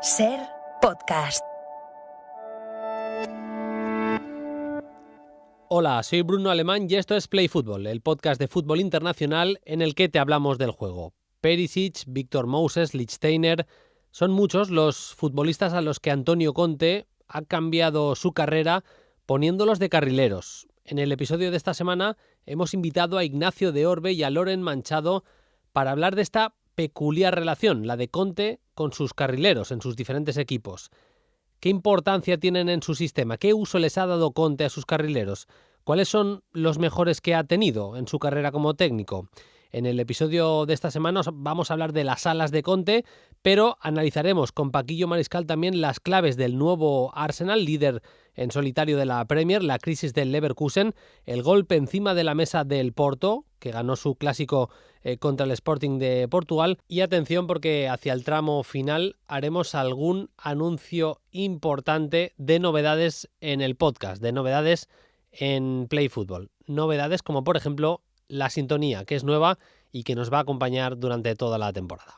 Ser podcast. Hola, soy Bruno Alemán y esto es Play Fútbol, el podcast de fútbol internacional en el que te hablamos del juego. Perisic, Victor Moses, Lichtsteiner... Son muchos los futbolistas a los que Antonio Conte ha cambiado su carrera poniéndolos de carrileros. En el episodio de esta semana hemos invitado a Ignacio de Orbe y a Loren Manchado para hablar de esta peculiar relación, la de Conte con sus carrileros en sus diferentes equipos. ¿Qué importancia tienen en su sistema? ¿Qué uso les ha dado Conte a sus carrileros? ¿Cuáles son los mejores que ha tenido en su carrera como técnico? En el episodio de esta semana vamos a hablar de las alas de Conte, pero analizaremos con Paquillo Mariscal también las claves del nuevo Arsenal, líder en solitario de la Premier, la crisis del Leverkusen, el golpe encima de la mesa del Porto, que ganó su clásico contra el Sporting de Portugal. Y atención, porque hacia el tramo final haremos algún anuncio importante de novedades en el podcast, de novedades en Play Fútbol. Novedades como, por ejemplo, la sintonía, que es nueva y que nos va a acompañar durante toda la temporada.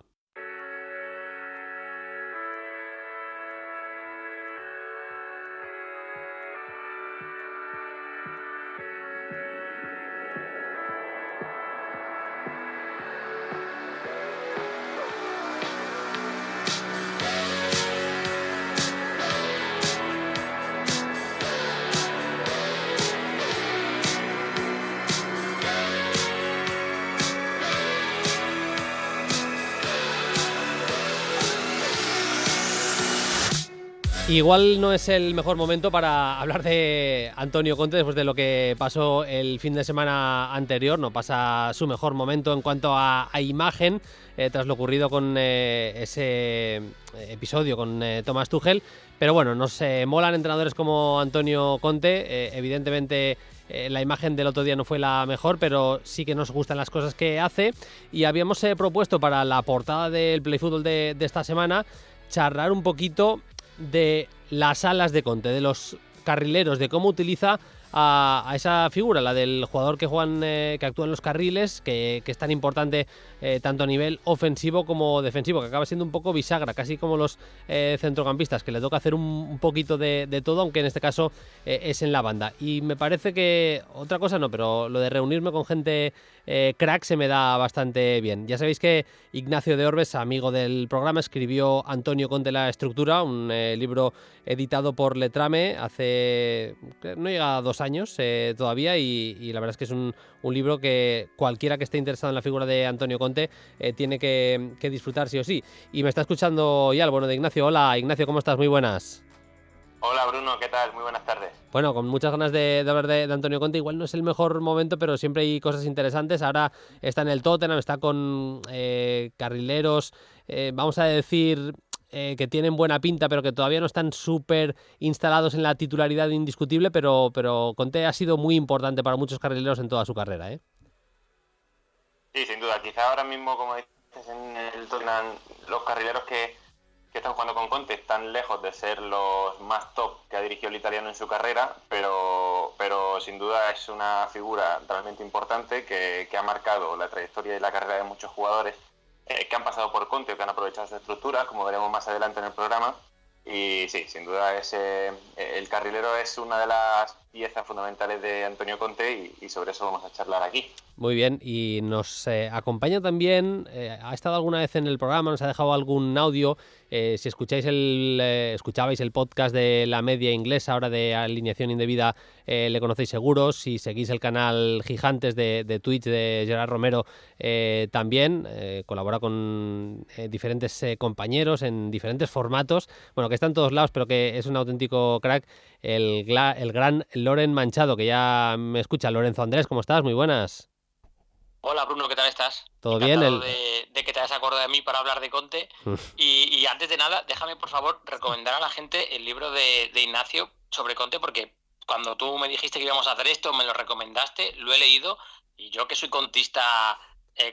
Igual no es el mejor momento para hablar de Antonio Conte después de lo que pasó el fin de semana anterior. No pasa su mejor momento en cuanto a imagen tras lo ocurrido con ese episodio con Thomas Tuchel. Pero bueno, nos molan entrenadores como Antonio Conte. Evidentemente la imagen del otro día no fue la mejor, pero sí que nos gustan las cosas que hace. Y habíamos propuesto para la portada del Play Fútbol de esta semana charlar un poquito de las alas de Conte, de los carrileros, de cómo utiliza a esa figura, la del jugador que actúa en los carriles, que es tan importante tanto a nivel ofensivo como defensivo, que acaba siendo un poco bisagra, casi como los centrocampistas, que le toca hacer un poquito de todo, aunque en este caso es en la banda. Y me parece que, otra cosa no, pero lo de reunirme con gente crack se me da bastante bien. Ya sabéis que Ignacio de Orbes, amigo del programa, escribió Antonio Conte la estructura, un libro editado por Letrame hace, no llega a 2 años todavía, y la verdad es que es un libro que cualquiera que esté interesado en la figura de Antonio Conte tiene que disfrutar sí o sí. Y me está escuchando ya el bueno de Ignacio. Hola Ignacio, ¿cómo estás? Muy buenas. Hola Bruno, ¿qué tal? Muy buenas tardes. Bueno, con muchas ganas de hablar de Antonio Conte. Igual no es el mejor momento, pero siempre hay cosas interesantes. Ahora está en el Tottenham, está con carrileros, vamos a decir, que tienen buena pinta, pero que todavía no están súper instalados en la titularidad indiscutible, pero Conte ha sido muy importante para muchos carrileros en toda su carrera, ¿eh? Sí, sin duda. Quizá ahora mismo, como dices, en el Tottenham, los carrileros que están jugando con Conte están lejos de ser los más top que ha dirigido el italiano en su carrera, pero sin duda es una figura realmente importante que ha marcado la trayectoria y la carrera de muchos jugadores que han pasado por Conte o que han aprovechado su estructura, como veremos más adelante en el programa. Y sí, sin duda el carrilero es una de las piezas fundamentales de Antonio Conte y sobre eso vamos a charlar aquí. Muy bien, y nos acompaña también, ha estado alguna vez en el programa, nos ha dejado algún audio. Si escuchabais el podcast de La Media Inglesa, ahora de Alineación Indebida, le conocéis seguro. Si seguís el canal Gigantes de Twitch de Gerard Romero, también colabora con diferentes compañeros en diferentes formatos, bueno, que está en todos lados, pero que es un auténtico crack, el gran Loren Manchado, que ya me escucha. Lorenzo Andrés, ¿cómo estás? Muy buenas. Hola Bruno, ¿qué tal estás? ¿Todo Encantado bien? de que te hayas acordado de mí para hablar de Conte. Y antes de nada, déjame por favor recomendar a la gente el libro de Ignacio sobre Conte, porque cuando tú me dijiste que íbamos a hacer esto, me lo recomendaste, lo he leído, y yo que soy contista,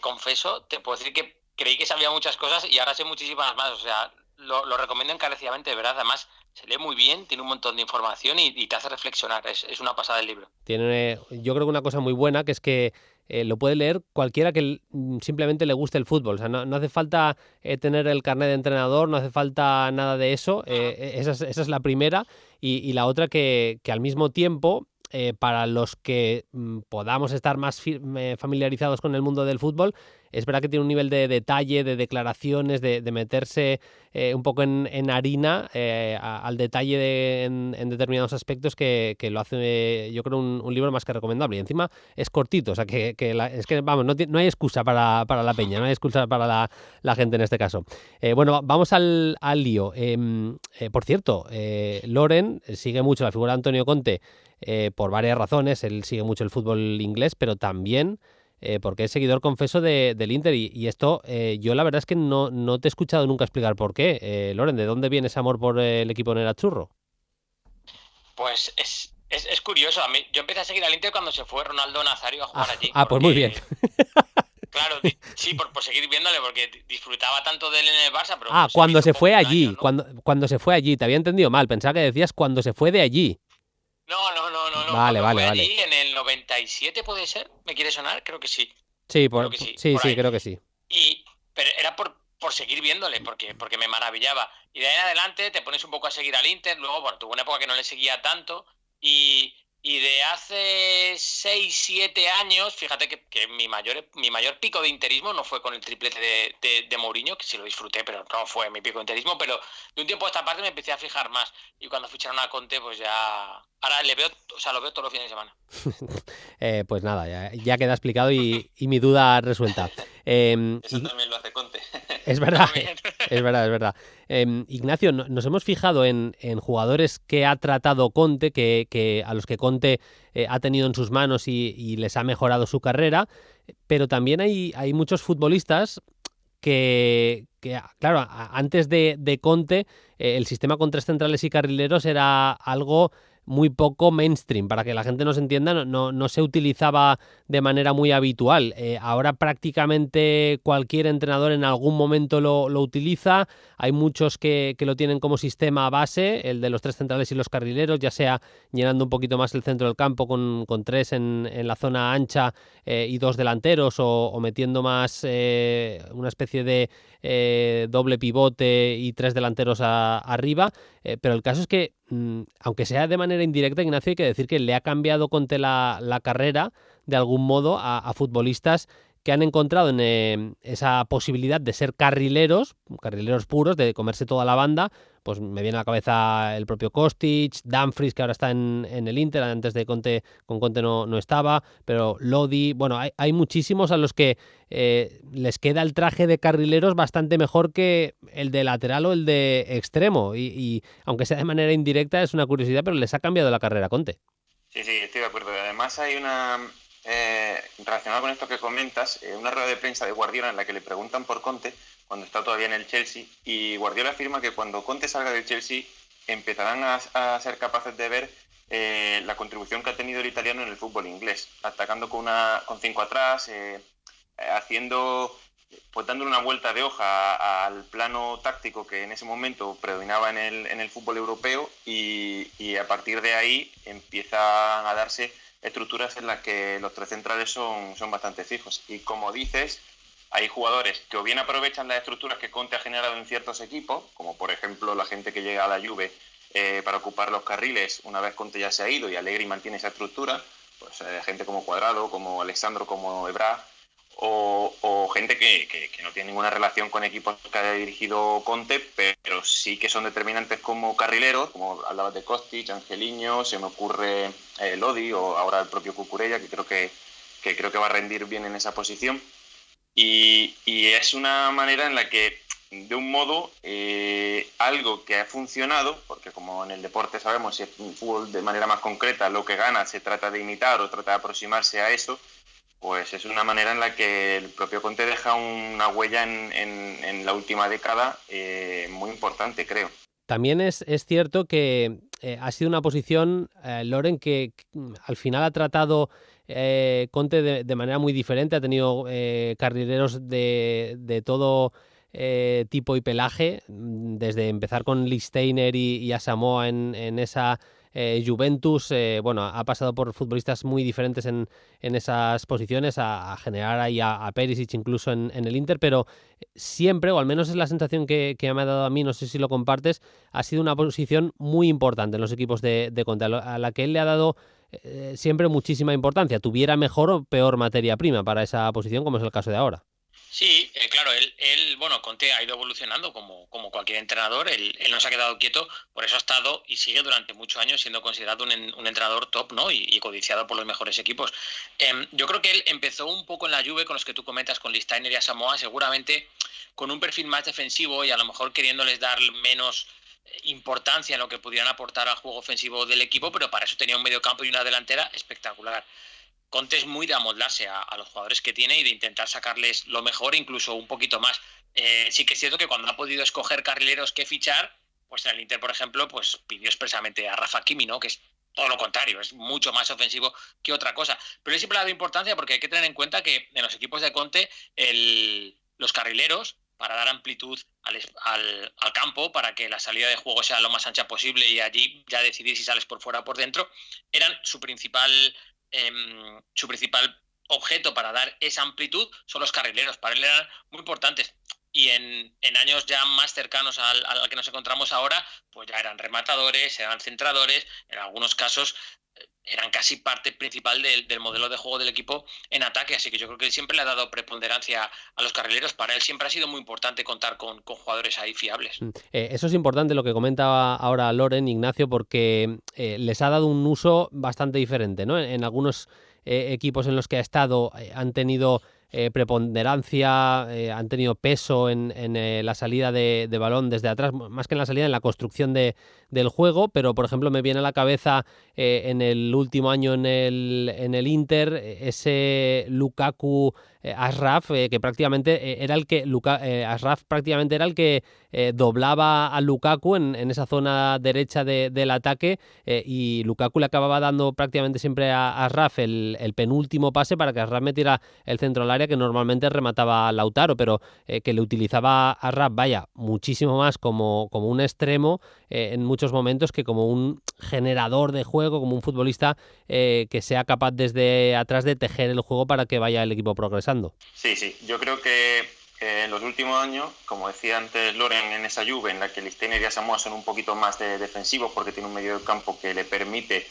confeso, te puedo decir que creí que sabía muchas cosas y ahora sé muchísimas más. O sea, lo recomiendo encarecidamente, de verdad. Además, se lee muy bien, tiene un montón de información y te hace reflexionar. Es una pasada el libro. Tiene, yo creo que una cosa muy buena, que es que lo puede leer cualquiera que simplemente le guste el fútbol. O sea, no hace falta tener el carnet de entrenador, no hace falta nada de eso. Esa es la primera. Y la otra que al mismo tiempo, para los que podamos estar más familiarizados con el mundo del fútbol, es verdad que tiene un nivel de detalle, de declaraciones, de meterse un poco en harina al detalle en determinados aspectos que lo hace, yo creo, un libro más que recomendable. Y encima es cortito, o sea, es que vamos, no hay excusa para la peña, no hay excusa para la gente en este caso. Bueno, vamos al lío. Por cierto, Loren sigue mucho la figura de Antonio Conte por varias razones. Él sigue mucho el fútbol inglés, pero también porque es seguidor confeso del Inter y esto yo la verdad es que no te he escuchado nunca explicar por qué. Loren, ¿de dónde viene ese amor por el equipo nerazzurro? Pues es curioso. Yo empecé a seguir al Inter cuando se fue Ronaldo Nazario a jugar allí. Pues muy bien. Claro, sí, por seguir viéndole, porque disfrutaba tanto de él en el Barça. Pero cuando se fue allí, años, ¿no? cuando se fue allí, te había entendido mal, pensaba que decías cuando se fue de allí. No. Vale. Allí en el 97, ¿puede ser? ¿Me quiere sonar? Creo que sí. Sí, creo que sí, creo que sí. Pero era por seguir viéndole, porque me maravillaba. Y de ahí en adelante te pones un poco a seguir al Inter. Luego, bueno, tuve una época que no le seguía tanto. Y de hace 6, 7 años, fíjate que mi mayor pico de interismo no fue con el triplete de Mourinho, que sí lo disfruté, pero no fue mi pico de interismo. Pero de un tiempo a esta parte me empecé a fijar más. Y cuando ficharon a Conte, pues ya... Ahora lo veo todos los fines de semana. Pues nada, ya queda explicado y mi duda resuelta. Eso también lo hace Conte. Es verdad, es verdad. Ignacio, nos hemos fijado en jugadores que ha tratado Conte, que a los que Conte ha tenido en sus manos y les ha mejorado su carrera, pero también hay muchos futbolistas que claro, antes de Conte, el sistema con 3 centrales y carrileros era algo muy poco mainstream, para que la gente nos entienda, no se utilizaba de manera muy habitual. Ahora prácticamente cualquier entrenador en algún momento lo utiliza. Hay muchos que lo tienen como sistema base, el de los 3 centrales y los carrileros, ya sea llenando un poquito más el centro del campo con 3 en la zona ancha y 2 delanteros, o metiendo más una especie de doble pivote y 3 delanteros arriba. Pero el caso es que, aunque sea de manera indirecta, Ignacio, hay que decir que le ha cambiado Conte la carrera de algún modo a futbolistas que han encontrado en esa posibilidad de ser carrileros puros, de comerse toda la banda. Pues me viene a la cabeza el propio Kostic, Dumfries, que ahora está en el Inter, antes de Conte, con Conte no estaba, pero Lodi, bueno, hay muchísimos a los que les queda el traje de carrileros bastante mejor que el de lateral o el de extremo, y aunque sea de manera indirecta, es una curiosidad, pero les ha cambiado la carrera a Conte. Sí, estoy de acuerdo. Además hay una... relacionado con esto que comentas, una rueda de prensa de Guardiola en la que le preguntan por Conte cuando está todavía en el Chelsea, y Guardiola afirma que cuando Conte salga del Chelsea empezarán a ser capaces de ver la contribución que ha tenido el italiano en el fútbol inglés, atacando con 5 atrás, pues dándole una vuelta de hoja al plano táctico que en ese momento predominaba en el fútbol europeo, y a partir de ahí empiezan a darse estructuras en las que los 3 centrales son bastante fijos. Y como dices, hay jugadores que o bien aprovechan las estructuras que Conte ha generado en ciertos equipos, como por ejemplo la gente que llega a la Juve para ocupar los carriles una vez Conte ya se ha ido y Allegri mantiene esa estructura, pues gente como Cuadrado, como Alessandro, como Evra, o gente que no tiene ninguna relación con equipos que haya dirigido Conte, pero sí que son determinantes como carrileros, como hablabas de Kostic, Angelino, se me ocurre Lodi, o ahora el propio Cucurella, que creo que va a rendir bien en esa posición. Y es una manera en la que, de un modo, algo que ha funcionado, porque como en el deporte sabemos, si es un fútbol de manera más concreta, lo que gana se trata de imitar o trata de aproximarse a eso, pues es una manera en la que el propio Conte deja una huella en la última década muy importante, creo. También es cierto que ha sido una posición, Loren, que al final ha tratado Conte de manera muy diferente. Ha tenido carrileros de todo tipo y pelaje, desde empezar con Lichtsteiner y Asamoah en esa Juventus, ha pasado por futbolistas muy diferentes en esas posiciones, a generar ahí a Perisic incluso en el Inter, pero siempre, o al menos es la sensación que me ha dado a mí, no sé si lo compartes, ha sido una posición muy importante en los equipos de Conte, a la que él le ha dado siempre muchísima importancia, tuviera mejor o peor materia prima para esa posición, como es el caso de ahora. Sí, claro, Conte ha ido evolucionando como cualquier entrenador, él no se ha quedado quieto, por eso ha estado y sigue durante muchos años siendo considerado un entrenador top, ¿no? Y codiciado por los mejores equipos. Yo creo que él empezó un poco en la Juve con los que tú comentas, con Lichtsteiner y Asamoah, seguramente con un perfil más defensivo y a lo mejor queriéndoles dar menos importancia en lo que pudieran aportar al juego ofensivo del equipo, pero para eso tenía un mediocampo y una delantera espectacular. Conte es muy de amoldarse a los jugadores que tiene y de intentar sacarles lo mejor, incluso un poquito más. Sí que es cierto que cuando ha podido escoger carrileros que fichar, pues en el Inter, por ejemplo, pues pidió expresamente a Rafa Kimi, ¿no? Que es todo lo contrario, es mucho más ofensivo que otra cosa. Pero él siempre le ha dado importancia porque hay que tener en cuenta que en los equipos de Conte los carrileros, para dar amplitud al campo, para que la salida de juego sea lo más ancha posible y allí ya decidir si sales por fuera o por dentro, eran su principal objeto para dar esa amplitud son los carrileros. Para él eran muy importantes. Y en años ya más cercanos al que nos encontramos ahora, pues ya eran rematadores, eran centradores, en algunos casos eran casi parte principal del modelo de juego del equipo en ataque, así que yo creo que él siempre le ha dado preponderancia a los carrileros. Para él siempre ha sido muy importante contar con jugadores ahí fiables. Eso es importante lo que comentaba ahora Loren, Ignacio, porque les ha dado un uso bastante diferente, ¿no? En algunos equipos en los que ha estado han tenido preponderancia, han tenido peso en la salida de balón desde atrás, más que en la salida, en la construcción del juego, pero por ejemplo me viene a la cabeza en el último año en el Inter ese Lukaku Ashraf, que prácticamente era el que Ashraf prácticamente era el que doblaba a Lukaku en esa zona derecha del ataque, y Lukaku le acababa dando prácticamente siempre a Ashraf el penúltimo pase para que Ashraf metiera el centro al área, que normalmente remataba a Lautaro, pero que le utilizaba a Ashraf, muchísimo más como un extremo en muchos momentos que como un generador de juego, como un futbolista que sea capaz desde atrás de tejer el juego para que vaya el equipo progresando. Sí, yo creo que en los últimos años, como decía antes Loren, en esa Juve en la que Lichtsteiner y Asamoah son un poquito más defensivos porque tiene un medio de campo que le permite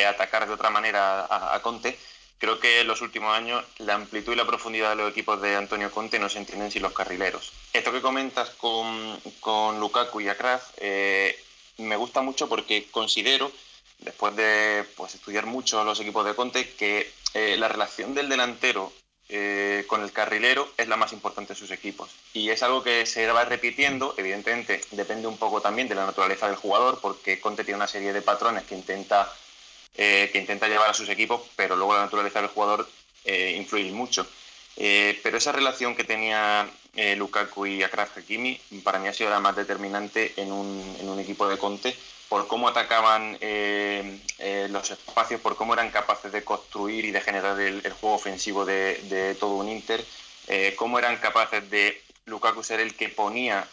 atacar de otra manera a Conte, creo que en los últimos años la amplitud y la profundidad de los equipos de Antonio Conte no se entienden sin los carrileros. Esto que comentas con Lukaku y Ashraf me gusta mucho porque considero, después de estudiar mucho los equipos de Conte, que la relación del delantero con el carrilero es la más importante de sus equipos, y es algo que se va repitiendo. Evidentemente depende un poco también de la naturaleza del jugador, porque Conte tiene una serie de patrones que intenta llevar a sus equipos, pero luego la naturaleza del jugador influye mucho. Pero esa relación que tenía Lukaku y Achraf Hakimi para mí ha sido la más determinante en un equipo de Conte, por cómo atacaban los espacios, por cómo eran capaces de construir y de generar el juego ofensivo de todo un Inter, cómo eran capaces de Lukaku ser el que ponía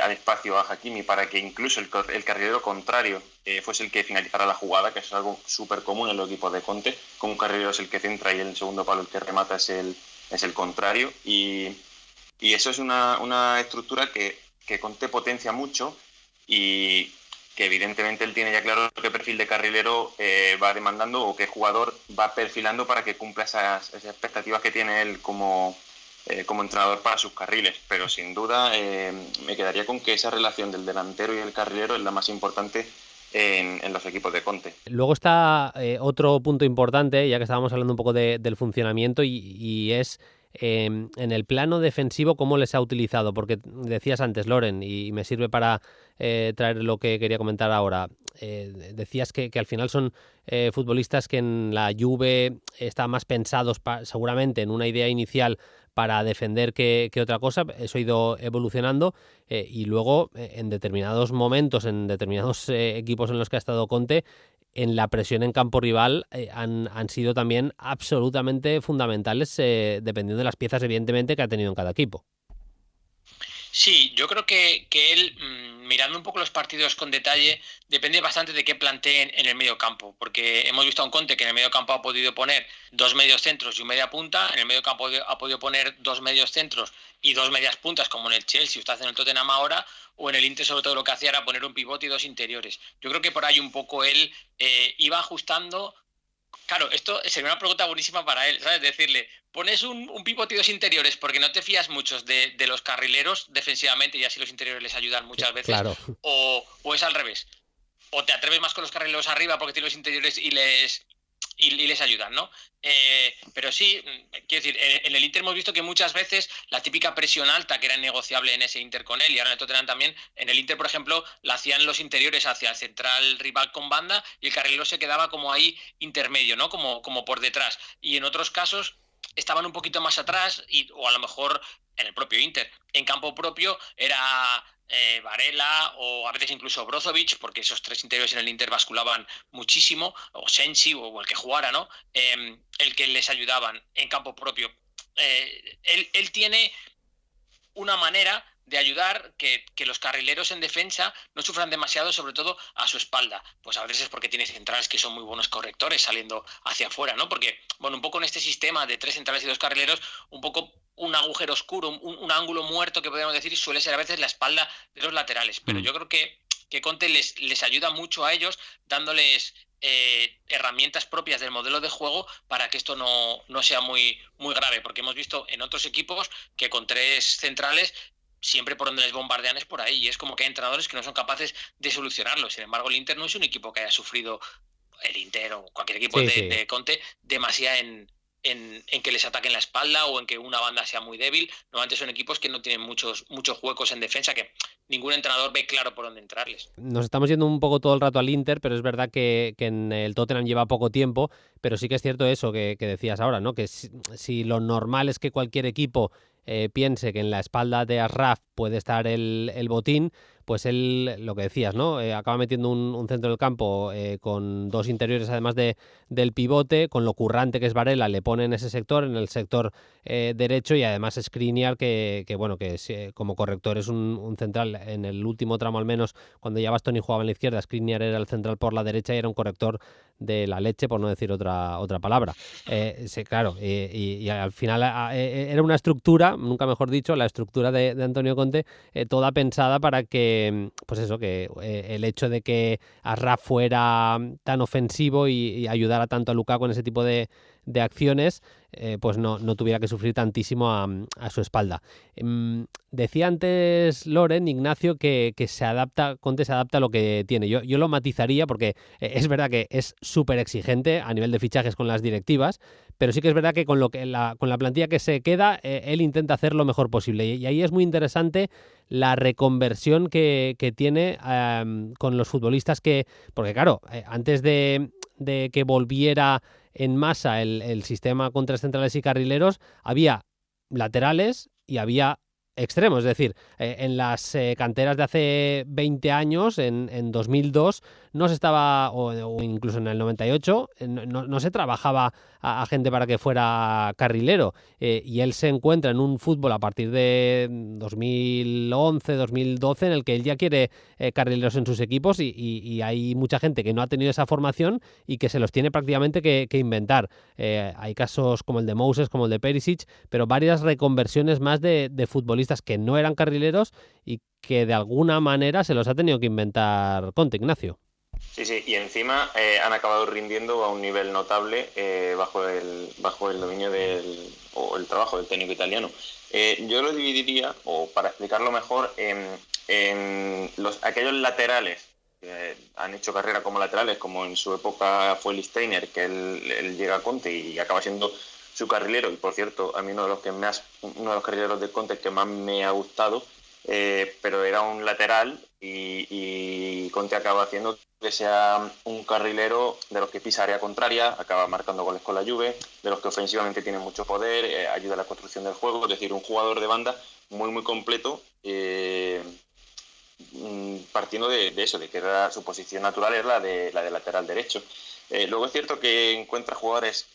al espacio a Hakimi para que incluso el carrilero contrario fuese el que finalizara la jugada, que es algo súper común en los equipos de Conte, como un carrilero es el que centra y el segundo palo el que remata es el contrario, y eso es una estructura que Conte potencia mucho, y que evidentemente él tiene ya claro qué perfil de carrilero va demandando o qué jugador va perfilando para que cumpla esas expectativas que tiene él como entrenador para sus carriles. Pero sin duda me quedaría con que esa relación del delantero y el carrilero es la más importante en los equipos de Conte. Luego está otro punto importante, ya que estábamos hablando un poco del funcionamiento, y es en el plano defensivo cómo les ha utilizado, porque decías antes, Loren, y me sirve para traer lo que quería comentar ahora. Decías que al final son futbolistas que en la Juve están más pensados seguramente en una idea inicial para defender que otra cosa. Eso ha ido evolucionando, y luego en determinados momentos, en determinados equipos en los que ha estado Conte, en la presión en campo rival han sido también absolutamente fundamentales, dependiendo de las piezas evidentemente que ha tenido en cada equipo. Sí, yo creo que él, mirando un poco los partidos con detalle, depende bastante de qué planteen en el medio campo, porque hemos visto a un Conte que en el medio campo ha podido poner dos medios centros y un media punta, en el medio campo ha podido poner dos medios centros y dos medias puntas, como en el Chelsea, o está haciendo el Tottenham ahora, o en el Inter sobre todo lo que hacía era poner un pivote y dos interiores. Yo creo que por ahí un poco él iba ajustando. Claro, esto sería una pregunta buenísima para él, ¿sabes? Decirle, pones un pivote y dos interiores porque no te fías muchos de los carrileros defensivamente y así los interiores les ayudan muchas veces, Claro. o es al revés. O te atreves más con los carrileros arriba porque tienes los interiores y les ayudan, ¿no? Pero sí, quiero decir, en el Inter hemos visto que muchas veces la típica presión alta que era innegociable en ese Inter con él y ahora en el Tottenham también, en el Inter, por ejemplo, la hacían los interiores hacia el central rival con banda y el carrilero se quedaba como ahí intermedio, ¿no? Como por detrás. Y en otros casos estaban un poquito más atrás o a lo mejor en el propio Inter. En campo propio era Varela o a veces incluso Brozovic, porque esos tres interiores en el Inter basculaban muchísimo, o Sensi o el que jugara, ¿no? El que les ayudaban en campo propio. Él tiene una manera de ayudar que los carrileros en defensa no sufran demasiado, sobre todo a su espalda. Pues a veces es porque tiene centrales que son muy buenos correctores saliendo hacia afuera, ¿no? Porque, bueno, un poco en este sistema de tres centrales y dos carrileros, un poco un agujero oscuro, un ángulo muerto que podríamos decir, suele ser a veces la espalda de los laterales. Pero yo creo que Conte les ayuda mucho a ellos, dándoles herramientas propias del modelo de juego para que esto no sea muy, muy grave, porque hemos visto en otros equipos que con tres centrales siempre por donde les bombardean es por ahí, y es como que hay entrenadores que no son capaces de solucionarlo. Sin embargo, el Inter no es un equipo que haya sufrido, el Inter o cualquier equipo Sí, sí. de Conte, demasiado en que les ataquen la espalda o en que una banda sea muy débil. Normalmente son equipos que no tienen muchos huecos en defensa, que ningún entrenador ve claro por dónde entrarles. Nos estamos yendo un poco todo el rato al Inter, pero es verdad que en el Tottenham lleva poco tiempo, pero sí que es cierto eso que decías ahora, ¿no? Que si lo normal es que cualquier equipo piense que en la espalda de Ashraf puede estar el botín, pues él, lo que decías, ¿no? Acaba metiendo un centro del campo con dos interiores además del pivote, con lo currante que es Varela, le pone en ese sector, en el sector derecho, y además Skriniar, bueno, que es, como corrector es un central en el último tramo al menos, cuando ya Bastoni jugaba en la izquierda, Skriniar era el central por la derecha y era un corrector de la leche, por no decir otra palabra. Sí, claro, y al final era una estructura, nunca mejor dicho, la estructura de Antonio Conte, toda pensada para que, pues eso, que el hecho de que Ashraf fuera tan ofensivo y ayudara tanto a Lukaku en ese tipo de acciones, pues no tuviera que sufrir tantísimo a su espalda. Decía antes Loren, Ignacio, que Conte se adapta a lo que tiene. Yo lo matizaría porque es verdad que es súper exigente a nivel de fichajes con las directivas, pero sí que es verdad que con la plantilla que se queda, él intenta hacer lo mejor posible. Y ahí es muy interesante la reconversión que tiene con los futbolistas porque claro, antes de que volviera en masa el sistema con tres centrales y carrileros, había laterales y había extremos, es decir, en las canteras de hace 20 años, en 2002, no se estaba, o incluso en el 98, no se trabajaba a gente para que fuera carrilero, y él se encuentra en un fútbol a partir de 2011, 2012, en el que él ya quiere carrileros en sus equipos, y hay mucha gente que no ha tenido esa formación y que se los tiene prácticamente que inventar. Hay casos como el de Moses, como el de Perisic, pero varias reconversiones más de futbolistas que no eran carrileros y que de alguna manera se los ha tenido que inventar Conte, Ignacio. Sí, y encima han acabado rindiendo a un nivel notable bajo el dominio o el trabajo del técnico italiano. Yo lo dividiría, o para explicarlo mejor, en aquellos laterales que han hecho carrera como laterales, como en su época fue Lichtsteiner, que él llega a Conte y acaba siendo su carrilero, y por cierto, a mí uno de los carrileros de Conte que más me ha gustado, pero era un lateral y Conte acaba haciendo que sea un carrilero de los que pisa área contraria, acaba marcando goles con la Juve, de los que ofensivamente tienen mucho poder, ayuda a la construcción del juego, es decir, un jugador de banda muy muy completo, partiendo de eso, de que su posición natural es la de lateral derecho. Luego es cierto que encuentra jugadores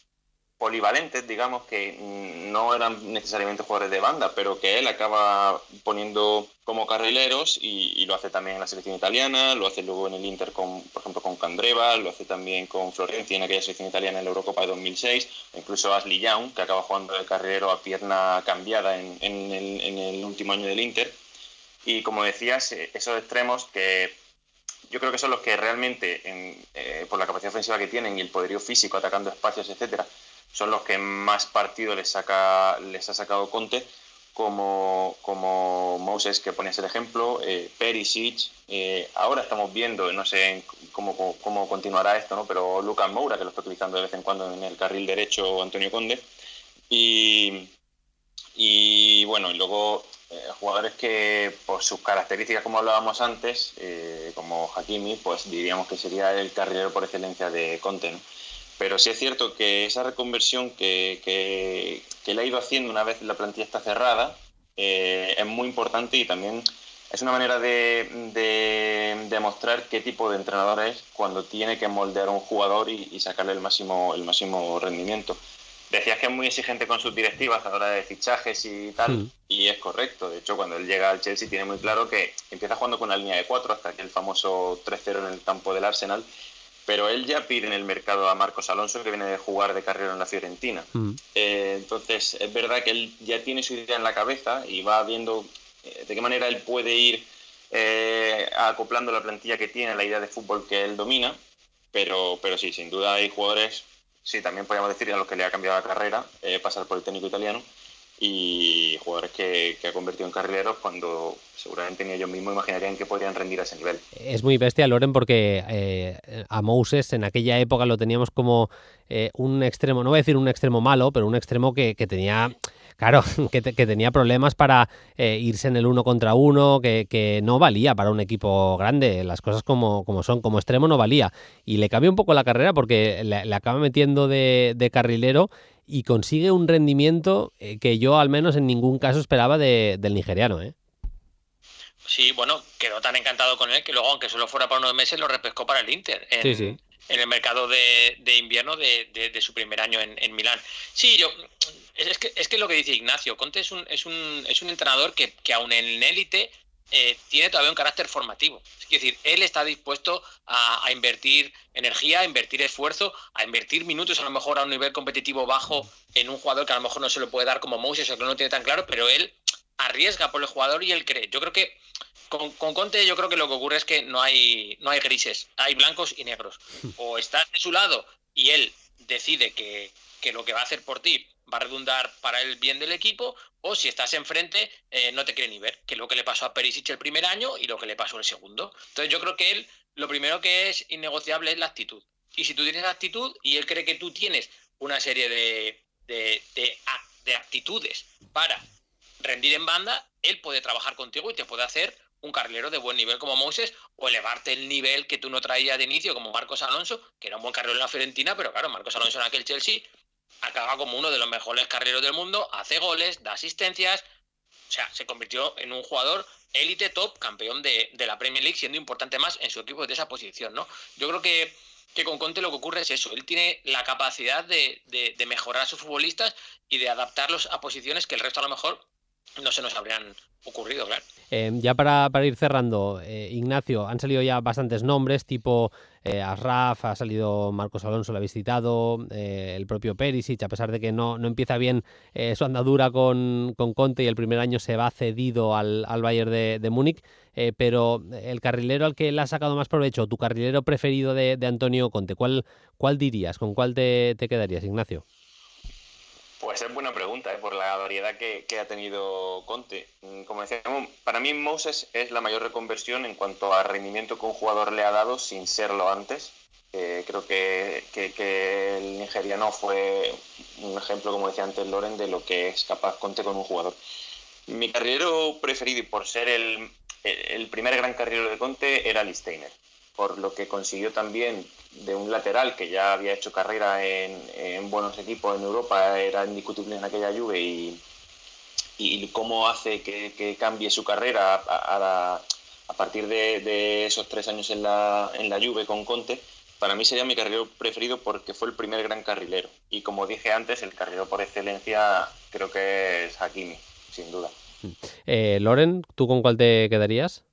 polivalentes, digamos, que no eran necesariamente jugadores de banda, pero que él acaba poniendo como carrileros y lo hace también en la selección italiana, lo hace luego en el Inter, por ejemplo, con Candreva, lo hace también con Florenzi en aquella selección italiana en la Eurocopa de 2006, incluso Ashley Young, que acaba jugando de carrilero a pierna cambiada en el último año del Inter. Y como decías, esos extremos que yo creo que son los que realmente, por la capacidad ofensiva que tienen y el poderío físico, atacando espacios, etcétera, son los que más partido les ha sacado Conte, como Moses, que ponías el ejemplo, Perisic, ahora estamos viendo, no sé cómo continuará esto, ¿no? Pero Lucas Moura, que lo está utilizando de vez en cuando en el carril derecho, Antonio Conte, y bueno, y luego jugadores que por sus características, como hablábamos antes, como Hakimi, pues diríamos que sería el carrilero por excelencia de Conte, ¿no? Pero sí es cierto que esa reconversión que le ha ido haciendo una vez la plantilla está cerrada es muy importante, y también es una manera de demostrar qué tipo de entrenador es cuando tiene que moldear a un jugador y sacarle el máximo rendimiento. Decías que es muy exigente con sus directivas a la hora de fichajes y tal, y es correcto. De hecho, cuando él llega al Chelsea tiene muy claro que empieza jugando con una línea de 4 hasta que el famoso 3-0 en el campo del Arsenal, pero él ya pide en el mercado a Marcos Alonso, que viene de jugar de carrera en la Fiorentina. Entonces, es verdad que él ya tiene su idea en la cabeza y va viendo de qué manera él puede ir acoplando la plantilla que tiene, la idea de fútbol que él domina, pero sí, sin duda hay jugadores, sí, también podríamos decir a los que le ha cambiado la carrera, pasar por el técnico italiano, y jugadores que ha convertido en carrileros cuando seguramente ni ellos mismos imaginarían que podrían rendir a ese nivel. Es muy bestia, Loren, porque a Moses en aquella época lo teníamos como un extremo, no voy a decir un extremo malo, pero un extremo que tenía... Claro, que tenía problemas para irse en el 1 contra 1, que no valía para un equipo grande, las cosas como son, como extremo no valía. Y le cambió un poco la carrera porque le acaba metiendo de carrilero y consigue un rendimiento que yo al menos en ningún caso esperaba del nigeriano, ¿eh? Sí, bueno, quedó tan encantado con él que luego, aunque solo fuera para unos meses, lo repescó para el Inter en el mercado de invierno de su primer año en Milán. Sí, es que lo que dice Ignacio, Conte es un entrenador que aun en élite tiene todavía un carácter formativo. Es decir, él está dispuesto a invertir energía, a invertir esfuerzo, a invertir minutos a lo mejor a un nivel competitivo bajo en un jugador que a lo mejor no se lo puede dar como Moses, o que no lo tiene tan claro, pero él arriesga por el jugador y él cree. Yo creo que con Conte yo creo que lo que ocurre es que no hay grises, hay blancos y negros. O estás de su lado y él decide que lo que va a hacer por ti va a redundar para el bien del equipo, o si estás enfrente no te quiere ni ver, que es lo que le pasó a Perisic el primer año y lo que le pasó el segundo. Entonces yo creo que él, lo primero que es innegociable es la actitud. Y si tú tienes actitud y él cree que tú tienes una serie de actitudes para rendir en banda, él puede trabajar contigo y te puede hacer un carrilero de buen nivel como Moses, o elevarte el nivel que tú no traías de inicio como Marcos Alonso, que era un buen carrilero en la Fiorentina, pero claro, Marcos Alonso en aquel Chelsea acaba como uno de los mejores carrileros del mundo, hace goles, da asistencias, o sea, se convirtió en un jugador élite top, campeón de la Premier League, siendo importante más en su equipo de esa posición, ¿no? Yo creo que con Conte lo que ocurre es eso, él tiene la capacidad de mejorar a sus futbolistas y de adaptarlos a posiciones que el resto a lo mejor no se nos habrían ocurrido, claro. Ya para ir cerrando, Ignacio, han salido ya bastantes nombres, tipo Ashraf, ha salido Marcos Alonso, lo habéis citado, el propio Perisic, a pesar de que no empieza bien su andadura con Conte y el primer año se va cedido al Bayern de Múnich, pero el carrilero al que le ha sacado más provecho, tu carrilero preferido de Antonio Conte, ¿cuál dirías? ¿Con cuál te quedarías, Ignacio? Pues es buena pregunta, por la variedad que ha tenido Conte. Como decíamos, para mí Moses es la mayor reconversión en cuanto a rendimiento que un jugador le ha dado sin serlo antes. Creo que el nigeriano fue un ejemplo, como decía antes Loren, de lo que es capaz Conte con un jugador. Mi carrilero preferido, y por ser el primer gran carrilero de Conte, era Lichtsteiner, por lo que consiguió también de un lateral que ya había hecho carrera en buenos equipos en Europa, era indiscutible en aquella Juve, y cómo hace que cambie su carrera a partir de esos 3 años en la Juve con Conte, para mí sería mi carrilero preferido porque fue el primer gran carrilero. Y como dije antes, el carrilero por excelencia creo que es Hakimi, sin duda. Loren, ¿tú con cuál te quedarías?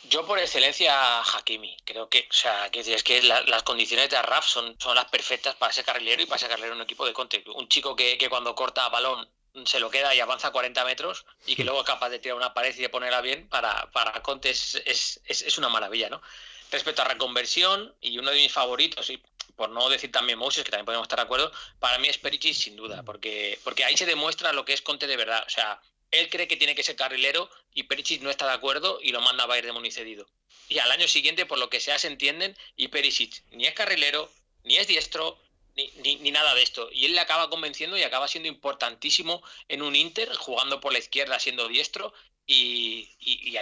Yo por excelencia Hakimi, creo que, o sea, que es que las condiciones de Arraf son las perfectas para ese carrilero y para ese carrilero en un equipo de Conte. Un chico que cuando corta balón se lo queda y avanza 40 metros y que luego es capaz de tirar una pared y de ponerla bien, para Conte es una maravilla, ¿no? Respecto a reconversión, y uno de mis favoritos, y por no decir también Moses, que también podemos estar de acuerdo, para mí es Perisic sin duda, porque ahí se demuestra lo que es Conte de verdad. O sea, él cree que tiene que ser carrilero y Perisic no está de acuerdo y lo manda a Bayern de Múnich cedido. Y al año siguiente, por lo que sea, se entienden y Perisic ni es carrilero, ni es diestro, ni nada de esto. Y él le acaba convenciendo y acaba siendo importantísimo en un Inter, jugando por la izquierda siendo diestro y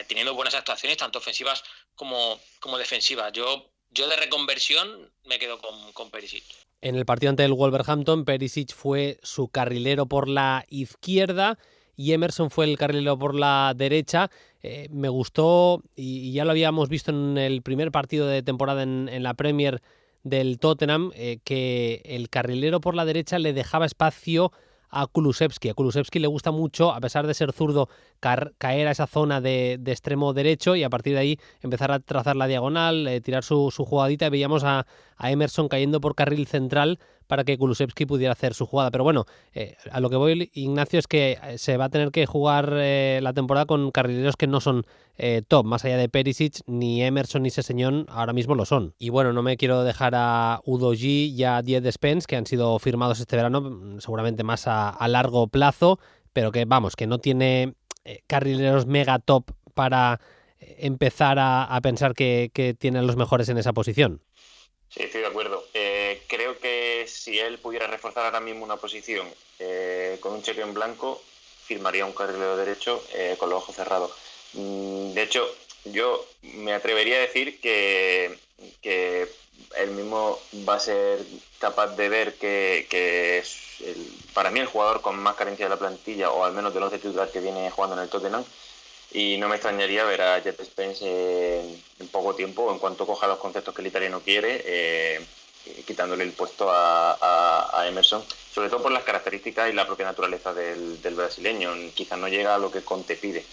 teniendo buenas actuaciones, tanto ofensivas como defensivas. Yo de reconversión me quedo con Perisic. En el partido ante el Wolverhampton, Perisic fue su carrilero por la izquierda y Emerson fue el carrilero por la derecha. Me gustó, y ya lo habíamos visto en el primer partido de temporada en la Premier del Tottenham, que el carrilero por la derecha le dejaba espacio a Kulusevski. A Kulusevski le gusta mucho, a pesar de ser zurdo, caer a esa zona de extremo derecho y a partir de ahí empezar a trazar la diagonal, tirar su jugadita, y veíamos a Emerson cayendo por carril central para que Kulusevski pudiera hacer su jugada. Pero bueno, a lo que voy, Ignacio, es que se va a tener que jugar la temporada con carrileros que no son top, más allá de Perisic. Ni Emerson ni Sessegnon ahora mismo lo son. Y bueno, no me quiero dejar a Udogie y a Diez Spence, que han sido firmados este verano, seguramente más a largo plazo, pero que vamos, que no tiene carrileros mega top para empezar a pensar que tienen los mejores en esa posición. Sí, estoy de acuerdo. Creo que si él pudiera reforzar ahora mismo una posición con un cheque en blanco, firmaría un carrilero derecho con los ojos cerrados. De hecho, yo me atrevería a decir que él mismo va a ser capaz de ver que es para mí el jugador con más carencia de la plantilla, o al menos del 11 titular que viene jugando en el Tottenham. Y no me extrañaría ver a Jet Spence en poco tiempo, en cuanto coja los conceptos que el italiano quiere, quitándole el puesto a Emerson, sobre todo por las características y la propia naturaleza del brasileño. Quizás no llega a lo que Conte pide.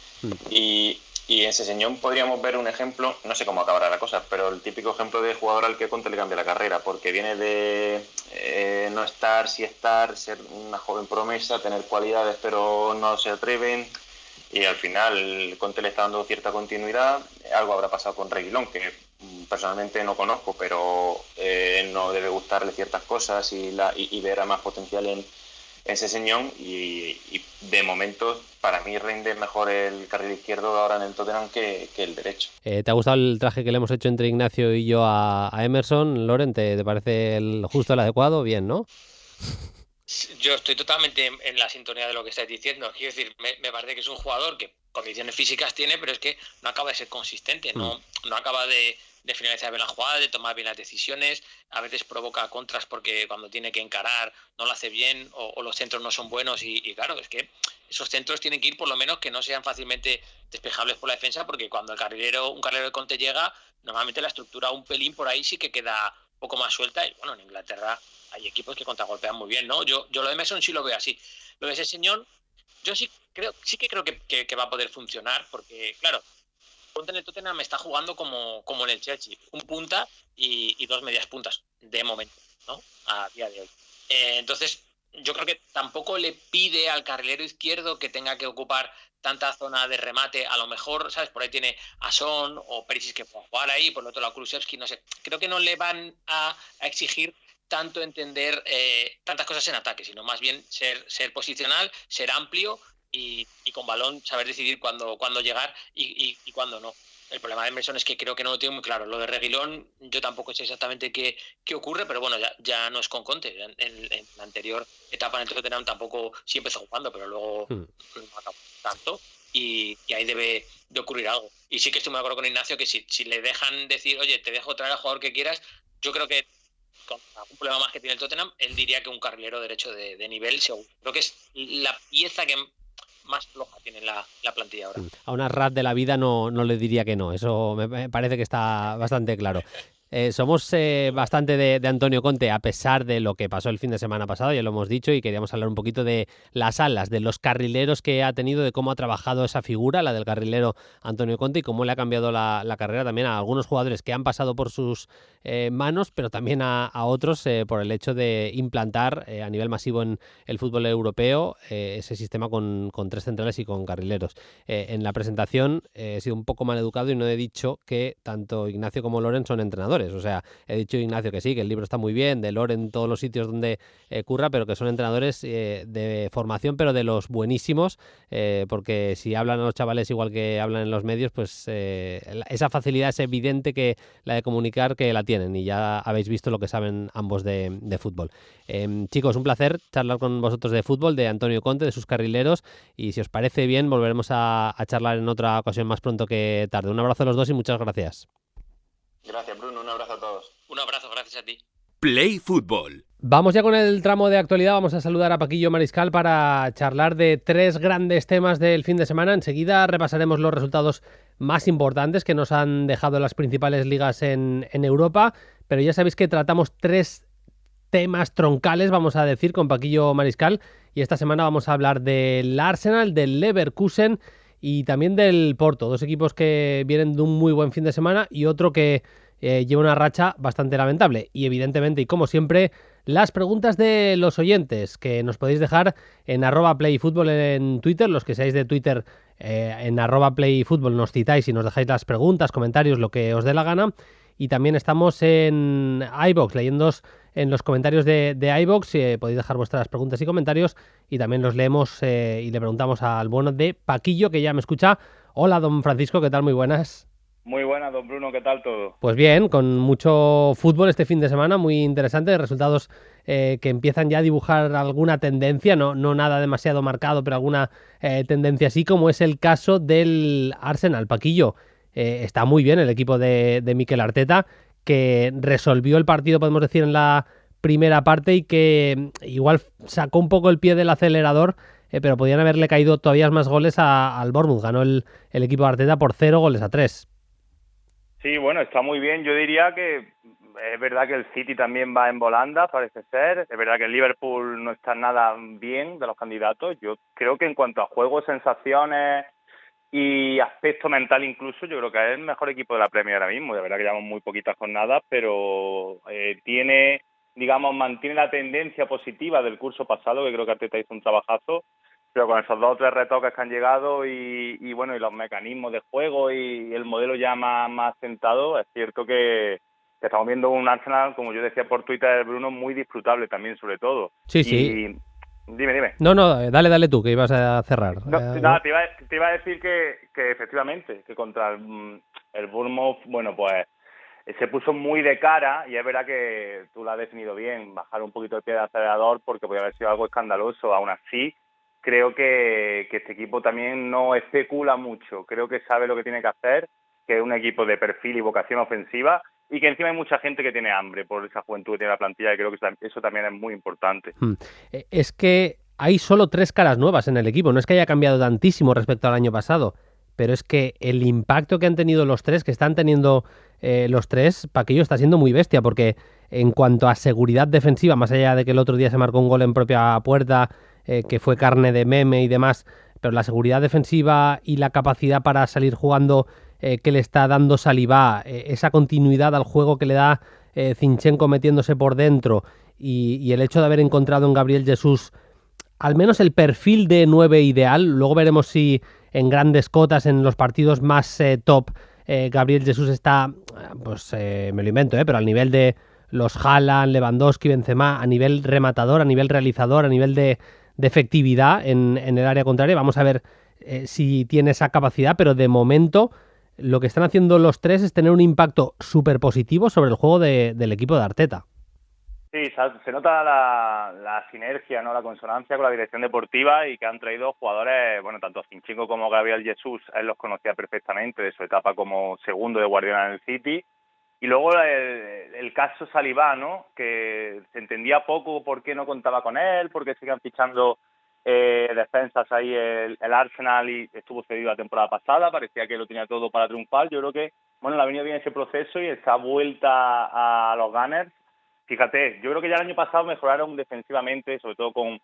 Y en Sessegnon podríamos ver un ejemplo, no sé cómo acabará la cosa, pero el típico ejemplo de jugador al que Conte le cambia la carrera, porque viene de no estar, sí estar, ser una joven promesa, tener cualidades pero no se atreven. Y al final Conte le está dando cierta continuidad. Algo habrá pasado con Reguilón, que personalmente no conozco, pero no debe gustarle ciertas cosas y ver a más potencial en Sessegnon. Y de momento, para mí, rinde mejor el carril izquierdo ahora en el Tottenham que el derecho. ¿Te ha gustado el traje que le hemos hecho entre Ignacio y yo a Emerson? Loren, ¿te parece justo el adecuado? Bien, ¿no? Yo estoy totalmente en la sintonía de lo que estáis diciendo. Quiero decir, me parece que es un jugador que condiciones físicas tiene, pero es que no acaba de ser consistente, no acaba de finalizar bien la jugada, de tomar bien las decisiones. A veces provoca contras porque cuando tiene que encarar no lo hace bien, o los centros no son buenos. Y claro, es que esos centros tienen que ir, por lo menos, que no sean fácilmente despejables por la defensa, porque cuando un carrilero de Conte llega, normalmente la estructura un pelín por ahí sí que queda un poco más suelta. Y bueno, en Inglaterra hay equipos que contragolpean muy bien, ¿no? Yo lo de Emerson sí lo veo así. Lo de Sessegnon, yo sí que creo que va a poder funcionar, porque, claro, Conte en el Tottenham está jugando como en el Chelsea, un punta y dos medias puntas, de momento, ¿no? A día de hoy. Entonces, yo creo que tampoco le pide al carrilero izquierdo que tenga que ocupar tanta zona de remate. A lo mejor, ¿sabes? Por ahí tiene a Son o Perisic que pueda jugar ahí, por lo otro lado Kulusevski, no sé. Creo que no le van a exigir tanto entender tantas cosas en ataque, sino más bien ser posicional, ser amplio y con balón saber decidir cuándo llegar y cuándo no. El problema de Emerson es que creo que no lo tiene muy claro. Lo de Reguilón, yo tampoco sé exactamente qué ocurre, pero bueno, ya no es con Conte. En la anterior etapa en el Tottenham tampoco sí empezó jugando, pero luego no acabó tanto. Y ahí debe de ocurrir algo. Y sí que estoy muy de acuerdo con Ignacio que si le dejan decir, oye, te dejo traer al jugador que quieras, yo creo que con algún problema más que tiene el Tottenham, él diría que un carrilero derecho de nivel seguro. Creo que es la pieza que más floja tiene la plantilla ahora. A una Rat de la vida no le diría que no, eso me parece que está bastante claro. Somos bastante de Antonio Conte, a pesar de lo que pasó el fin de semana pasado, ya lo hemos dicho, y queríamos hablar un poquito de las alas, de los carrileros que ha tenido, de cómo ha trabajado esa figura, la del carrilero Antonio Conte, y cómo le ha cambiado la carrera también a algunos jugadores que han pasado por sus manos, pero también a otros por el hecho de implantar a nivel masivo en el fútbol europeo ese sistema con 3 centrales y con carrileros. En la presentación he sido un poco mal educado y no he dicho que tanto Ignacio como Loren son entrenadores. O sea, he dicho, Ignacio, que sí, que el libro está muy bien, de Loren en todos los sitios donde curra, pero que son entrenadores de formación, pero de los buenísimos, porque si hablan a los chavales igual que hablan en los medios, pues esa facilidad es evidente que la de comunicar que la tienen, y ya habéis visto lo que saben ambos de fútbol. Chicos, un placer charlar con vosotros de fútbol, de Antonio Conte, de sus carrileros, y si os parece bien volveremos a charlar en otra ocasión más pronto que tarde. Un abrazo a los dos y muchas gracias. Gracias, Bruno, un abrazo a todos. Un abrazo, gracias a ti. Play Fútbol. Vamos ya con el tramo de actualidad. Vamos a saludar a Paquillo Mariscal para charlar de 3 grandes temas del fin de semana. Enseguida repasaremos los resultados más importantes que nos han dejado las principales ligas en Europa, pero ya sabéis que tratamos 3 temas troncales, vamos a decir, con Paquillo Mariscal, y esta semana vamos a hablar del Arsenal, del Leverkusen y también del Porto, 2 equipos que vienen de un muy buen fin de semana y otro que lleva una racha bastante lamentable. Y evidentemente, y como siempre, las preguntas de los oyentes que nos podéis dejar en @playfutbol en Twitter. Los que seáis de Twitter, en @playfutbol nos citáis y nos dejáis las preguntas, comentarios, lo que os dé la gana. Y también estamos en iVoox, leyéndoos en los comentarios de iVoox. Podéis dejar vuestras preguntas y comentarios y también los leemos y le preguntamos al bueno de Paquillo, que ya me escucha. Hola, don Francisco, ¿qué tal? Muy buenas. Muy buenas, don Bruno, ¿qué tal todo? Pues bien, con mucho fútbol este fin de semana, muy interesante, resultados que empiezan ya a dibujar alguna tendencia, no nada demasiado marcado, pero alguna tendencia así, como es el caso del Arsenal. Paquillo, está muy bien el equipo de Mikel Arteta, que resolvió el partido, podemos decir, en la primera parte y que igual sacó un poco el pie del acelerador, pero podían haberle caído todavía más goles al Bournemouth. Ganó el equipo de Arteta por 0-3. Sí, bueno, está muy bien. Yo diría que es verdad que el City también va en volanda, parece ser. Es verdad que el Liverpool no está nada bien de los candidatos. Yo creo que en cuanto a juego, sensaciones y aspecto mental incluso, yo creo que es el mejor equipo de la Premier ahora mismo. De verdad que llevamos muy poquitas jornadas, pero mantiene la tendencia positiva del curso pasado, que creo que Arteta hizo un trabajazo. Pero con esos 2 o 3 retoques que han llegado y los mecanismos de juego y el modelo ya más sentado, es cierto que estamos viendo un Arsenal, como yo decía por Twitter, Bruno, muy disfrutable también, sobre todo. Sí. Dime. No, dale tú, que ibas a cerrar. No, te iba a decir que efectivamente, que contra el Bournemouth, bueno, pues se puso muy de cara, y es verdad que tú lo has definido bien, bajar un poquito el pie del acelerador porque podría haber sido algo escandaloso. Aún así, creo que este equipo también no especula mucho, creo que sabe lo que tiene que hacer, que es un equipo de perfil y vocación ofensiva, y que encima hay mucha gente que tiene hambre por esa juventud que tiene la plantilla, y creo que eso también es muy importante. Es que hay solo 3 caras nuevas en el equipo, no es que haya cambiado tantísimo respecto al año pasado, pero es que el impacto que han tenido los 3, que están teniendo los 3, Paquillo, está siendo muy bestia, porque en cuanto a seguridad defensiva, más allá de que el otro día se marcó un gol en propia puerta, que fue carne de meme y demás, pero la seguridad defensiva y la capacidad para salir jugando que le está dando Saliba, esa continuidad al juego que le da Zinchenko metiéndose por dentro, y el hecho de haber encontrado en Gabriel Jesús al menos el perfil de 9 ideal. Luego veremos si en grandes cotas, en los partidos más top, Gabriel Jesús está, me lo invento, pero al nivel de los Haaland, Lewandowski, Benzema, a nivel rematador, a nivel realizador, a nivel de efectividad en el área contraria. Vamos a ver si tiene esa capacidad, pero de momento lo que están haciendo los 3 es tener un impacto súper positivo sobre el juego del equipo de Arteta. Sí, se nota la sinergia, ¿no? La consonancia con la dirección deportiva, y que han traído jugadores, bueno, tanto Zinchenko como Gabriel Jesús, él los conocía perfectamente de su etapa como segundo de Guardiola en el City. Y luego el caso Saliba, ¿no? Que se entendía poco por qué no contaba con él, porque sigan fichando defensas ahí el Arsenal, y estuvo cedido la temporada pasada, parecía que lo tenía todo para triunfar. Yo creo que bueno, le ha venido bien ese proceso y esa vuelta a los Gunners. Fíjate, yo creo que ya el año pasado mejoraron defensivamente, sobre todo con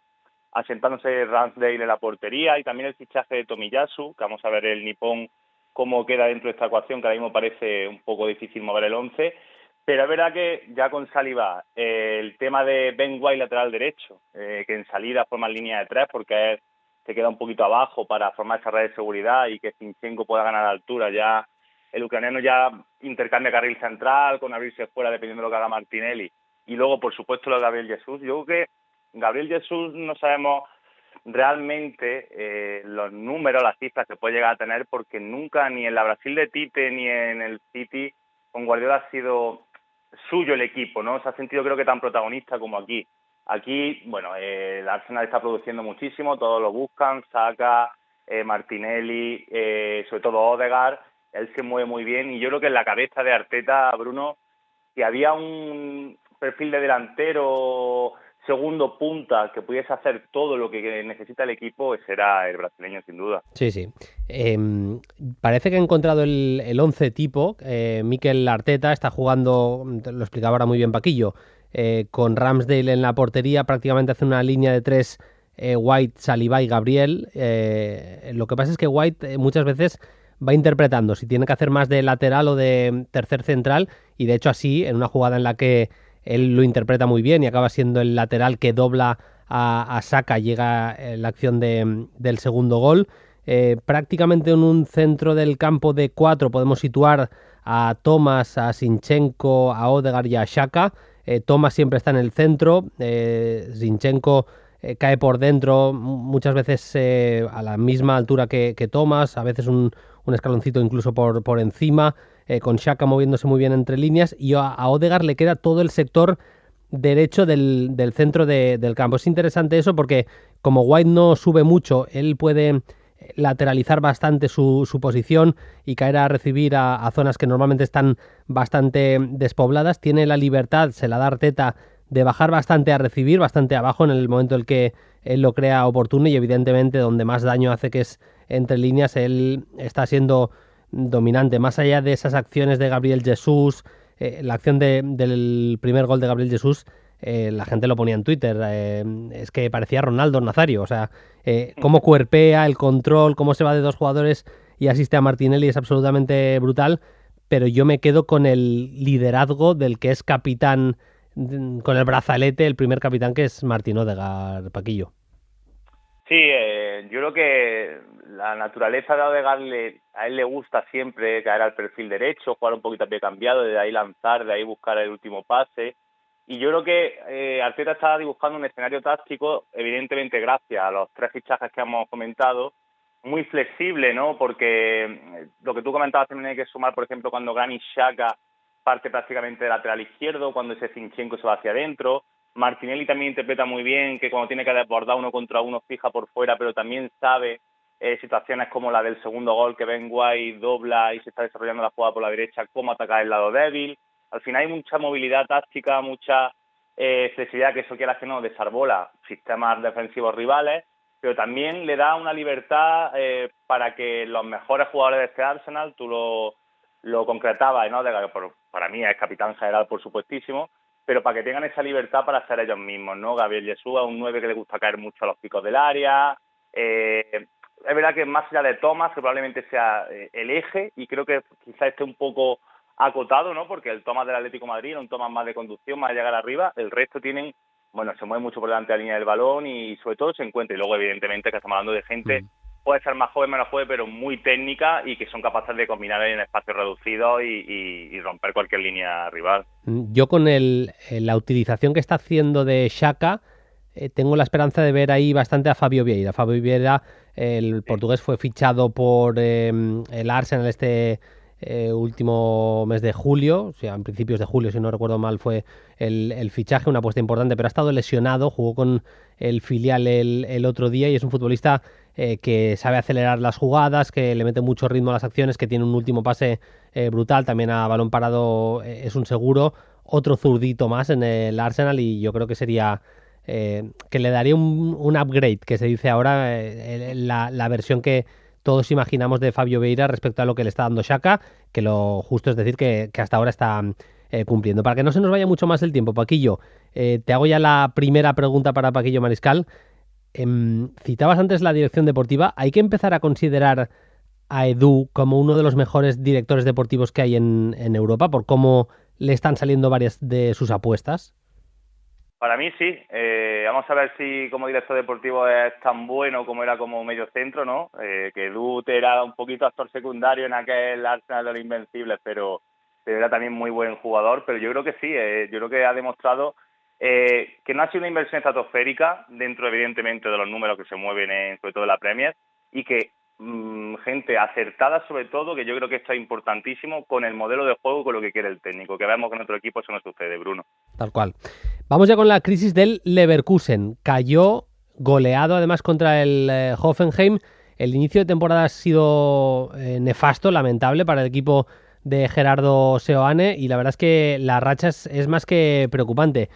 asentándose Ramsdale en la portería y también el fichaje de Tomiyasu, que vamos a ver el nipón cómo queda dentro de esta ecuación, que ahora mismo parece un poco difícil mover el 11. Pero es verdad que ya con Saliba, el tema de Ben White lateral derecho, que en salida forma línea de 3 porque se queda un poquito abajo para formar esa red de seguridad y que Zinchenko pueda ganar altura. Ya el ucraniano ya intercambia carril central con abrirse fuera dependiendo de lo que haga Martinelli. Y luego, por supuesto, lo de Gabriel Jesús. Yo creo que Gabriel Jesús no sabemos realmente los números, las cifras que puede llegar a tener, porque nunca, ni en la Brasil de Tite ni en el City, con Guardiola ha sido suyo el equipo, ¿no? Se ha sentido, creo que, tan protagonista como aquí. Aquí, bueno, el Arsenal está produciendo muchísimo, todos lo buscan, Saka, Martinelli, sobre todo Odegaard, él se mueve muy bien, y yo creo que en la cabeza de Arteta, Bruno, si había un perfil de delantero segundo punta que pudiese hacer todo lo que necesita el equipo, ese era el brasileño, sin duda. Sí, sí. Parece que ha encontrado el 11 tipo. Mikel Arteta está jugando, lo explicaba ahora muy bien Paquillo, con Ramsdale en la portería, prácticamente hace una línea de 3, White, Saliba y Gabriel. Lo que pasa es que White muchas veces va interpretando si tiene que hacer más de lateral o de tercer central, y de hecho así, en una jugada en la que él lo interpreta muy bien y acaba siendo el lateral que dobla a Saka, llega la acción del segundo gol. Prácticamente en un centro del campo de 4 podemos situar a Thomas, a Zinchenko, a Odegaard y a Xhaka. Thomas siempre está en el centro, Zinchenko cae por dentro muchas veces a la misma altura que Thomas, a veces un escaloncito incluso por encima, con Xhaka moviéndose muy bien entre líneas, y a Odegaard le queda todo el sector derecho del centro del campo. Es interesante eso porque como White no sube mucho, él puede lateralizar bastante su posición y caer a recibir a zonas que normalmente están bastante despobladas. Tiene la libertad, se la da Arteta, de bajar bastante a recibir, bastante abajo en el momento en el que él lo crea oportuno, y evidentemente donde más daño hace, que es entre líneas, él está siendo dominante. Más allá de esas acciones de Gabriel Jesús, la acción del primer gol de Gabriel Jesús, la gente lo ponía en Twitter, es que parecía Ronaldo Nazario, o sea, cómo cuerpea, el control, cómo se va de 2 jugadores y asiste a Martinelli, es absolutamente brutal. Pero yo me quedo con el liderazgo del que es capitán, con el brazalete, el primer capitán, que es Martín Odegaard, Paquillo. Sí, yo creo que la naturaleza de Odegaard a él le gusta siempre caer al perfil derecho, jugar un poquito a pie cambiado, de ahí lanzar, de ahí buscar el último pase. Y yo creo que Arteta está dibujando un escenario táctico, evidentemente gracias a los 3 fichajes que hemos comentado, muy flexible, ¿no? Porque lo que tú comentabas también hay que sumar, por ejemplo, cuando Granit Xhaka parte prácticamente de lateral izquierdo, cuando ese Zinchenko se va hacia adentro. Martinelli también interpreta muy bien que cuando tiene que desbordar 1 contra 1 fija por fuera, pero también sabe situaciones como la del segundo gol, que Ben White dobla y se está desarrollando la jugada por la derecha, cómo atacar el lado débil. Al final hay mucha movilidad táctica, mucha flexibilidad, que eso quieras que no, desarbola sistemas defensivos rivales, pero también le da una libertad para que los mejores jugadores de este Arsenal, tú lo concretabas, ¿no? Para mí es capitán general, por supuestísimo, pero para que tengan esa libertad para ser ellos mismos, ¿no? Gabriel Jesús es un 9 que le gusta caer mucho a los picos del área. Es verdad que más allá de Thomas, que probablemente sea el eje, y creo que quizás esté un poco acotado, ¿no? Porque el Thomas del Atlético de Madrid era un Thomas más de conducción, más de llegar arriba. El resto tienen, bueno, se mueve mucho por delante de la línea del balón y sobre todo se encuentra. Y luego, evidentemente, que estamos hablando de gente, puede ser más joven, menos joven, pero muy técnica y que son capaces de combinar en espacios reducidos y romper cualquier línea rival. Yo con la utilización que está haciendo de Xhaka, tengo la esperanza de ver ahí bastante a Fabio Vieira. Fabio Vieira, el portugués, fue fichado por el Arsenal último mes de julio, o sea, en principios de julio, si no recuerdo mal, fue el fichaje, una apuesta importante, pero ha estado lesionado, jugó con el filial el otro día, y es un futbolista que sabe acelerar las jugadas, que le mete mucho ritmo a las acciones, que tiene un último pase brutal, también a balón parado es un seguro, otro zurdito más en el Arsenal, y yo creo que sería que le daría un upgrade, que se dice ahora, la versión que todos imaginamos de Fabio Vieira respecto a lo que le está dando Xhaka, que lo justo es decir que hasta ahora está cumpliendo. Para que no se nos vaya mucho más el tiempo, Paquillo, te hago ya la primera pregunta para Paquillo Mariscal. Citabas antes la dirección deportiva. ¿Hay que empezar a considerar a Edu como uno de los mejores directores deportivos que hay en Europa por cómo le están saliendo varias de sus apuestas? Para mí sí. Vamos a ver si como director deportivo es tan bueno como era como medio centro, ¿no? Que Edu era un poquito actor secundario en aquel Arsenal de los Invencibles, pero era también muy buen jugador. Pero yo creo que sí. Yo creo que ha demostrado que no ha sido una inversión estratosférica dentro, evidentemente, de los números que se mueven sobre todo en la Premier, y que gente acertada, sobre todo, que yo creo que esto es importantísimo, con el modelo de juego, con lo que quiere el técnico, que vemos que en otro equipo eso no sucede, Bruno. Tal cual. Vamos ya con la crisis del Leverkusen. Cayó goleado además contra el Hoffenheim. El inicio de temporada ha sido nefasto, lamentable para el equipo de Gerardo Seoane, y la verdad es que la racha es más que preocupante.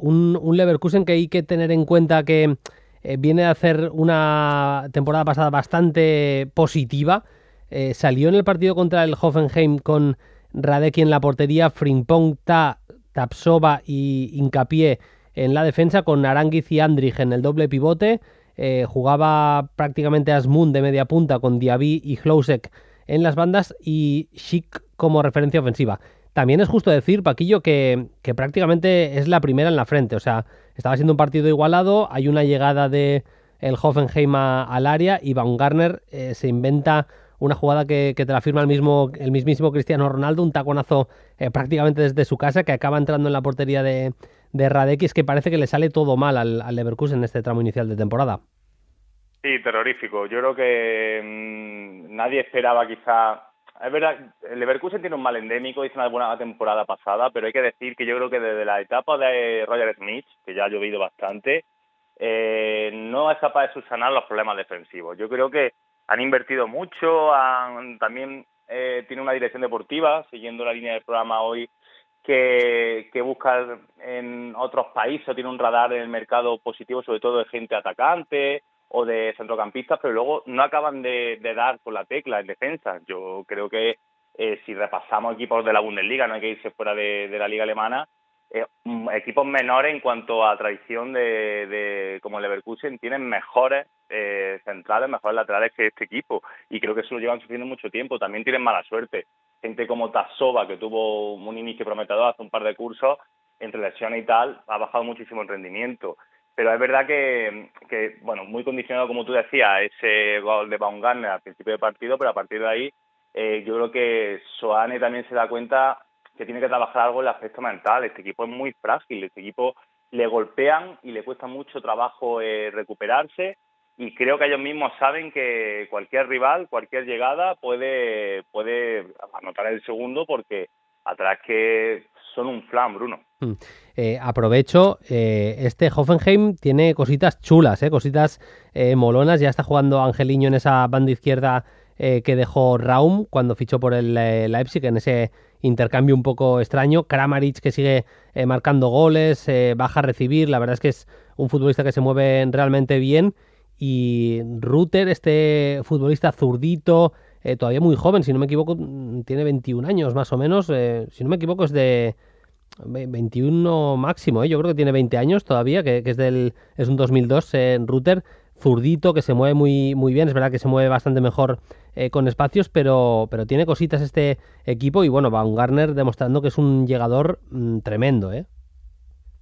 Un Leverkusen que hay que tener en cuenta que viene a hacer una temporada pasada bastante positiva. Salió en el partido contra el Hoffenheim con Radecki en la portería, Frimpong, Tapsova y Hincapié en la defensa, con Aránguiz y Andrich en el doble pivote. Jugaba prácticamente Asmund de media punta, con Diaby y Hlousek en las bandas, y Schick como referencia ofensiva. También es justo decir, Paquillo, que prácticamente es la primera en la frente. O sea, estaba siendo un partido igualado, hay una llegada de el Hoffenheim al área y Baumgartner se inventa una jugada que te la firma el mismísimo Cristiano Ronaldo, un taconazo prácticamente desde su casa, que acaba entrando en la portería de Radecki. Es que parece que le sale todo mal al Leverkusen en este tramo inicial de temporada. Sí, terrorífico. Yo creo que nadie esperaba quizá... Es verdad, el Leverkusen tiene un mal endémico, hizo una buena temporada pasada, pero hay que decir que yo creo que desde la etapa de Roger Smith, que ya ha llovido bastante, no es capaz de subsanar los problemas defensivos. Yo creo que han invertido mucho, también tiene una dirección deportiva, siguiendo la línea del programa hoy, que busca en otros países, tiene un radar en el mercado positivo, sobre todo de gente atacante o de centrocampistas, pero luego no acaban de dar con la tecla en defensa. Yo creo que si repasamos equipos de la Bundesliga, no hay que irse fuera de la liga alemana, equipos menores en cuanto a tradición como el Leverkusen tienen mejores centrales, mejores laterales que este equipo, y creo que eso lo llevan sufriendo mucho tiempo. También tienen mala suerte. Gente como Tassova, que tuvo un inicio prometedor hace un par de cursos, entre lesiones y tal, ha bajado muchísimo el rendimiento. Pero es verdad que bueno, muy condicionado, como tú decías, ese gol de Baumgartner al principio del partido, pero a partir de ahí yo creo que Seoane también se da cuenta que tiene que trabajar algo en el aspecto mental. Este equipo es muy frágil, este equipo le golpean y le cuesta mucho trabajo recuperarse, y creo que ellos mismos saben que cualquier rival, cualquier llegada puede anotar el segundo, porque atrás que son un flan, Bruno. Aprovecho, este Hoffenheim tiene cositas chulas, cositas molonas. Ya está jugando Angeliño en esa banda izquierda que dejó Raum cuando fichó por el Leipzig, en ese intercambio un poco extraño. Kramaric, que sigue marcando goles, baja a recibir. La verdad es que es un futbolista que se mueve realmente bien. Y Rutter, este futbolista zurdito, todavía muy joven, si no me equivoco, tiene 21 años más o menos. Si no me equivoco, es de 21 máximo, yo creo que tiene 20 años todavía, que es un 2002, Rutter, zurdito, que se mueve muy, muy bien. Es verdad que se mueve bastante mejor con espacios, pero tiene cositas este equipo, y bueno, Baumgartner demostrando que es un llegador tremendo,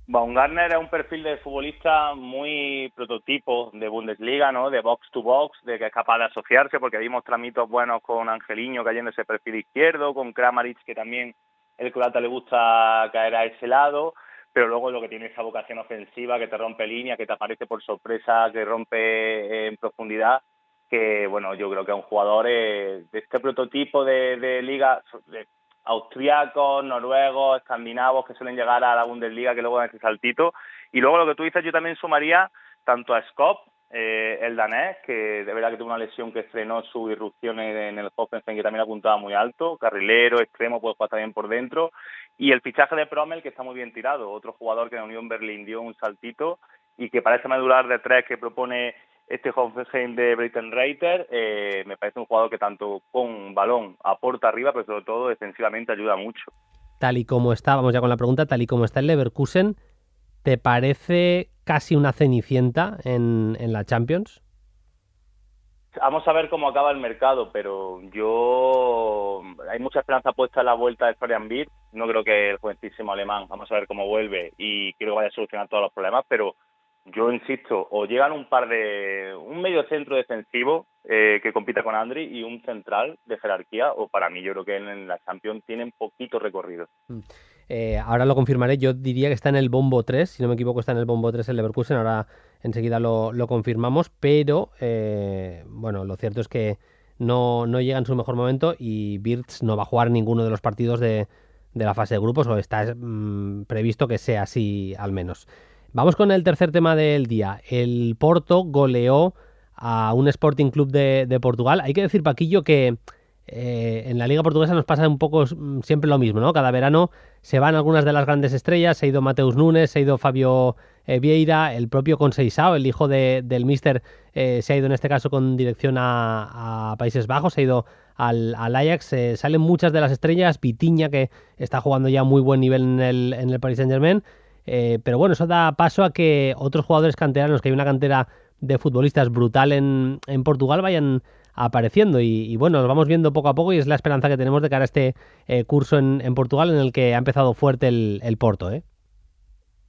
Baumgartner es un perfil de futbolista muy prototipo de Bundesliga, ¿no? De box to box, de que es capaz de asociarse, porque vimos tramitos buenos con Angeliño cayendo ese perfil izquierdo, con Kramaric, que también el croata le gusta caer a ese lado, pero luego lo que tiene esa vocación ofensiva, que te rompe línea, que te aparece por sorpresa, que rompe en profundidad, que bueno, yo creo que es un jugador de este prototipo de liga, de austriacos, noruegos, escandinavos, que suelen llegar a la Bundesliga, que luego dan ese saltito. Y luego lo que tú dices, yo también sumaría tanto a Skop, el danés, que de verdad que tuvo una lesión que frenó su irrupción en el Hoffenheim, que también apuntaba muy alto, carrilero, extremo, puede jugar también por dentro, y el fichaje de Promel, que está muy bien tirado, otro jugador que en la Unión Berlín dio un saltito, y que para ese medular de tres que propone este Hoffenheim de Breitenreiter, me parece un jugador que tanto con balón aporta arriba, pero sobre todo defensivamente ayuda mucho. Tal y como está, vamos ya con la pregunta, tal y como está el Leverkusen, ¿te parece casi una cenicienta en la Champions? Vamos a ver cómo acaba el mercado, pero hay mucha esperanza puesta en la vuelta de Florian Wirtz. No creo que el jovencísimo alemán, vamos a ver cómo vuelve y creo que vaya a solucionar todos los problemas, pero yo insisto, o llegan un medio centro defensivo que compita con Andri y un central de jerarquía, o para mí yo creo que en la Champions tienen poquito recorrido. Ahora lo confirmaré, yo diría que está en el bombo 3, si no me equivoco está en el bombo 3 el Leverkusen, ahora enseguida lo confirmamos, pero bueno, lo cierto es que no llega en su mejor momento y Wirtz no va a jugar ninguno de los partidos de la fase de grupos, o está previsto que sea así al menos. Vamos con el tercer tema del día. El Porto goleó a un Sporting Club de Portugal. Hay que decir, Paquillo, que en la Liga Portuguesa nos pasa un poco siempre lo mismo, ¿no? Cada verano se van algunas de las grandes estrellas, se ha ido Mateus Nunes, se ha ido Fabio Vieira, el propio Conceição, el hijo del míster, se ha ido en este caso con dirección a Países Bajos, se ha ido al Ajax, salen muchas de las estrellas, Vitinha, que está jugando ya muy buen nivel en el Paris Saint-Germain, pero bueno, eso da paso a que otros jugadores canteranos, que hay una cantera de futbolistas brutal en Portugal, vayan apareciendo y bueno, lo vamos viendo poco a poco y es la esperanza que tenemos de cara a este curso en Portugal, en el que ha empezado fuerte el Porto, ¿eh?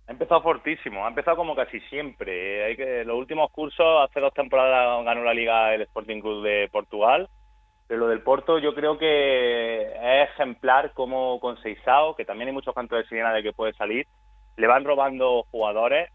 Ha empezado fortísimo, ha empezado como casi siempre. Los últimos cursos, hace 2 temporadas ganó la Liga el Sporting Club de Portugal, pero lo del Porto yo creo que es ejemplar como Conceição, que también hay muchos cantos de sirena de que puede salir, le van robando jugadores.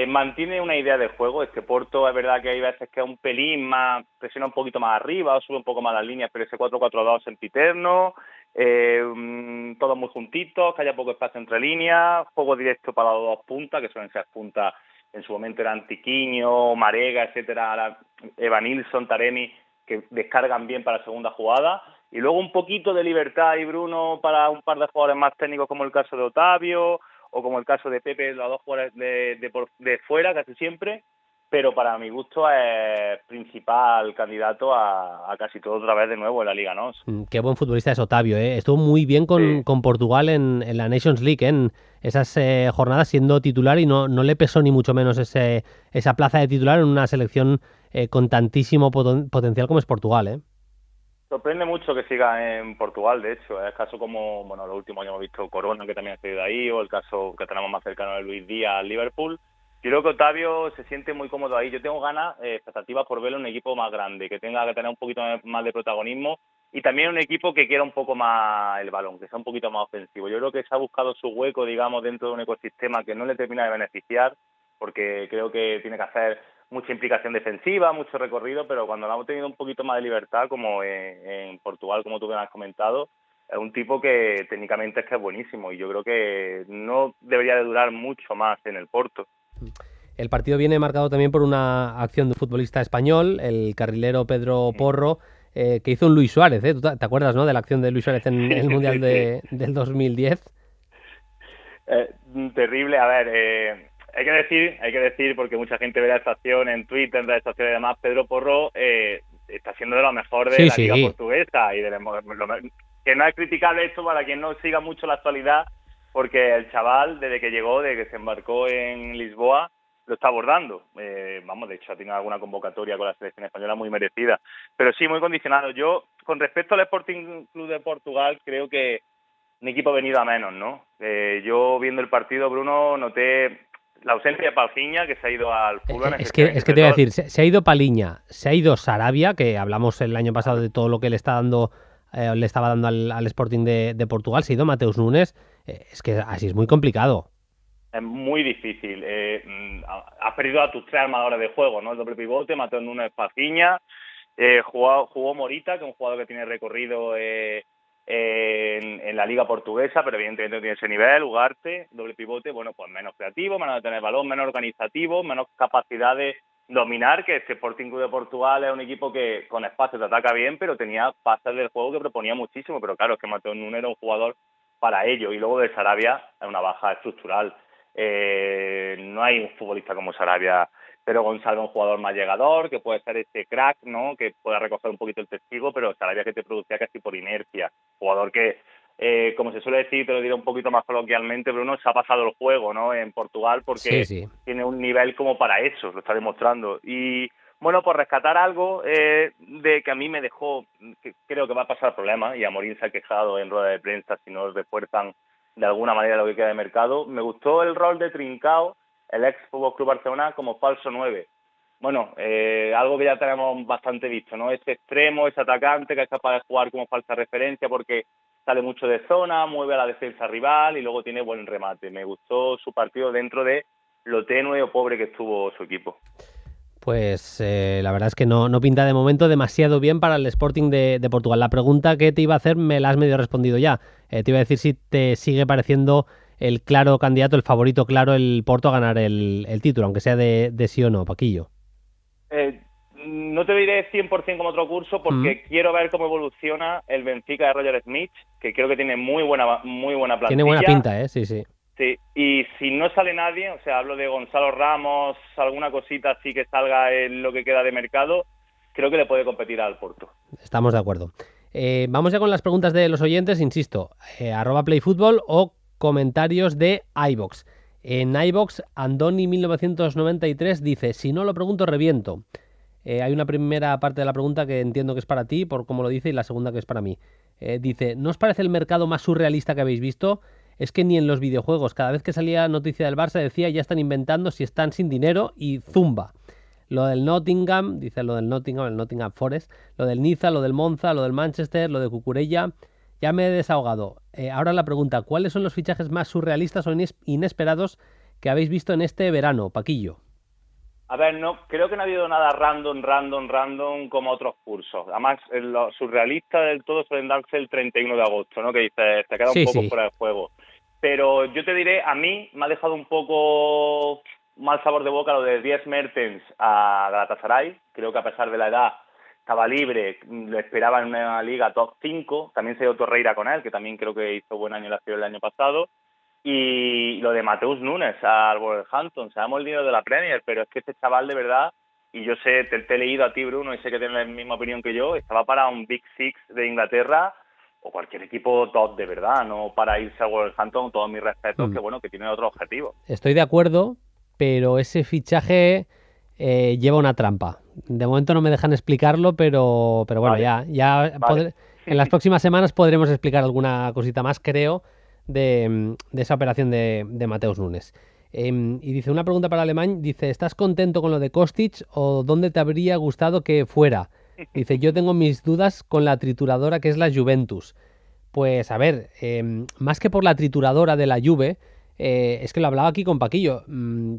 Mantiene una idea de juego. Este Porto es verdad que hay veces que es un pelín más, presiona un poquito más arriba o sube un poco más las líneas, pero ese 4-4-2 sempiterno, todos muy juntitos, que haya poco espacio entre líneas, juego directo para las 2 puntas, que suelen ser puntas, en su momento eran Tiquinho, Marega, etcétera, ahora Evanilson, Taremi, que descargan bien para la segunda jugada, y luego un poquito de libertad y Bruno para un par de jugadores más técnicos, como el caso de Otavio o como el caso de Pepe, los 2 jugadores de fuera casi siempre, pero para mi gusto es principal candidato a casi todo otra vez de nuevo en la Liga, ¿no? Qué buen futbolista es Otavio, ¿eh? Estuvo muy bien con Portugal en la Nations League, en esas jornadas siendo titular, y no le pesó ni mucho menos esa plaza de titular en una selección con tantísimo potencial como es Portugal, ¿eh? Sorprende mucho que siga en Portugal, de hecho. Es caso como, bueno, los últimos años hemos visto Corona, que también ha sido de ahí, o el caso que tenemos más cercano de Luis Díaz al Liverpool. Yo creo que Otavio se siente muy cómodo ahí. Yo tengo ganas, expectativas por verlo en un equipo más grande, que tenga que tener un poquito más de protagonismo, y también un equipo que quiera un poco más el balón, que sea un poquito más ofensivo. Yo creo que se ha buscado su hueco, digamos, dentro de un ecosistema que no le termina de beneficiar, porque creo que tiene que hacer mucha implicación defensiva, mucho recorrido, pero cuando lo hemos tenido un poquito más de libertad, como en Portugal, como tú bien has comentado, es un tipo que técnicamente es buenísimo, y yo creo que no debería de durar mucho más en el Porto. El partido viene marcado también por una acción de un futbolista español, el carrilero Pedro Porro, que hizo un Luis Suárez, ¿eh? ¿Tú te acuerdas, no, de la acción de Luis Suárez en el Mundial del 2010? Terrible. A ver, hay que decir, porque mucha gente ve la estación en Twitter, en redes sociales y demás, Pedro Porro está siendo de lo mejor de la Liga Portuguesa, y que no es criticable esto para quien no siga mucho la actualidad, porque el chaval, desde que llegó, desde que se embarcó en Lisboa, lo está abordando. De hecho, ha tenido alguna convocatoria con la selección española muy merecida, pero sí, muy condicionado. Yo, con respecto al Sporting Club de Portugal, creo que un equipo venido a menos, ¿no? Yo, viendo el partido, Bruno, noté la ausencia de Palhinha, que se ha ido al Fulham. Es que te voy a decir, se ha ido Palhinha, se ha ido Sarabia, que hablamos el año pasado de todo lo que le estaba dando al Sporting de Portugal, se ha ido Mateus Nunes. Es que así es muy complicado. Es muy difícil. Has perdido a tus 3 armadores de juego, ¿no? El doble pivote, Mateus Nunes, Palhinha. Jugó Morita, que es un jugador que tiene recorrido en la Liga Portuguesa, pero evidentemente no tiene ese nivel. Ugarte, doble pivote, bueno, pues menos creativo, menos de tener balón, menos organizativo, menos capacidad de dominar, que este Sporting Club de Portugal es un equipo que con espacio te ataca bien, pero tenía pases del juego que proponía muchísimo, pero claro, es que Mateus Nunes era un jugador para ello, y luego de Sarabia es una baja estructural. No hay un futbolista como Sarabia pero Gonzalo es un jugador más llegador, que puede ser ese crack, ¿no? Que pueda recoger un poquito el testigo, pero Sarabia que te producía casi por inercia. Jugador que, como se suele decir, te lo diré un poquito más coloquialmente, Bruno, se ha pasado el juego, ¿no? En Portugal, porque tiene un nivel como para eso, lo está demostrando. Y bueno, por rescatar algo de que a mí me dejó, que creo que va a pasar problema, y Amorín se ha quejado en rueda de prensa si no refuerzan de alguna manera lo que queda de mercado. Me gustó el rol de Trincao, el ex Fútbol Club Barcelona, como falso 9. Bueno, algo que ya tenemos bastante visto, ¿no? Ese extremo, ese atacante que es capaz de jugar como falsa referencia porque sale mucho de zona, mueve a la defensa rival y luego tiene buen remate. Me gustó su partido dentro de lo tenue o pobre que estuvo su equipo. Pues la verdad es que no pinta de momento demasiado bien para el Sporting de Portugal. La pregunta que te iba a hacer me la has medio respondido ya. Te iba a decir si te sigue pareciendo el claro candidato, el favorito claro, el Porto a ganar el título, aunque sea de sí o no, Paquillo. No te diré 100% como otro curso porque quiero ver cómo evoluciona el Benfica de Roger Smith, que creo que tiene muy buena plantilla. Tiene buena pinta, sí. Sí, y si no sale nadie, o sea, hablo de Gonzalo Ramos, alguna cosita así que salga en lo que queda de mercado, creo que le puede competir al Porto. Estamos de acuerdo. Vamos ya con las preguntas de los oyentes, insisto, @playfutbol o comentarios de iVoox. En iVoox, Andoni1993 dice, si no lo pregunto, reviento. Hay una primera parte de la pregunta que entiendo que es para ti, por cómo lo dice, y la segunda que es para mí. Dice, ¿no os parece el mercado más surrealista que habéis visto? Es que ni en los videojuegos, cada vez que salía noticia del Barça decía ya están inventando si están sin dinero y zumba. Lo del Nottingham, dice lo del Nottingham, el Nottingham Forest, lo del Niza, lo del Monza, lo del Manchester, lo de Cucurella. Ya me he desahogado. Ahora la pregunta, ¿cuáles son los fichajes más surrealistas o inesperados que habéis visto en este verano, Paquillo? A ver, no, creo que no ha habido nada random como otros cursos. Además, los surrealistas del todo suelen darse el 31 de agosto, ¿no? Que dices, te queda un poco fuera del juego. Pero yo te diré, a mí me ha dejado un poco mal sabor de boca lo de Dries Mertens a Galatasaray. Creo que a pesar de la edad estaba libre, lo esperaba en una liga top 5. También se dio Torreira con él, que también creo que hizo buen año el año pasado. Y lo de Mateus Nunes al Wolverhampton, sabemos el dinero de la Premier, pero es que este chaval de verdad, y yo sé, te he leído a ti, Bruno, y sé que tienes la misma opinión que yo, estaba para un Big Six de Inglaterra o cualquier equipo top de verdad, no para irse al Wolverhampton, todos mis respetos, que bueno, que tiene otro objetivo. Estoy de acuerdo, pero ese fichaje lleva una trampa. De momento no me dejan explicarlo, pero bueno, vale. ya vale. En las próximas semanas podremos explicar alguna cosita más, creo, de esa operación de Mateus Nunes. Y dice, una pregunta para Alemán, dice, ¿estás contento con lo de Kostic o dónde te habría gustado que fuera? Dice, yo tengo mis dudas con la trituradora que es la Juventus. Pues a ver, más que por la trituradora de la Juve, es que lo hablaba aquí con Paquillo,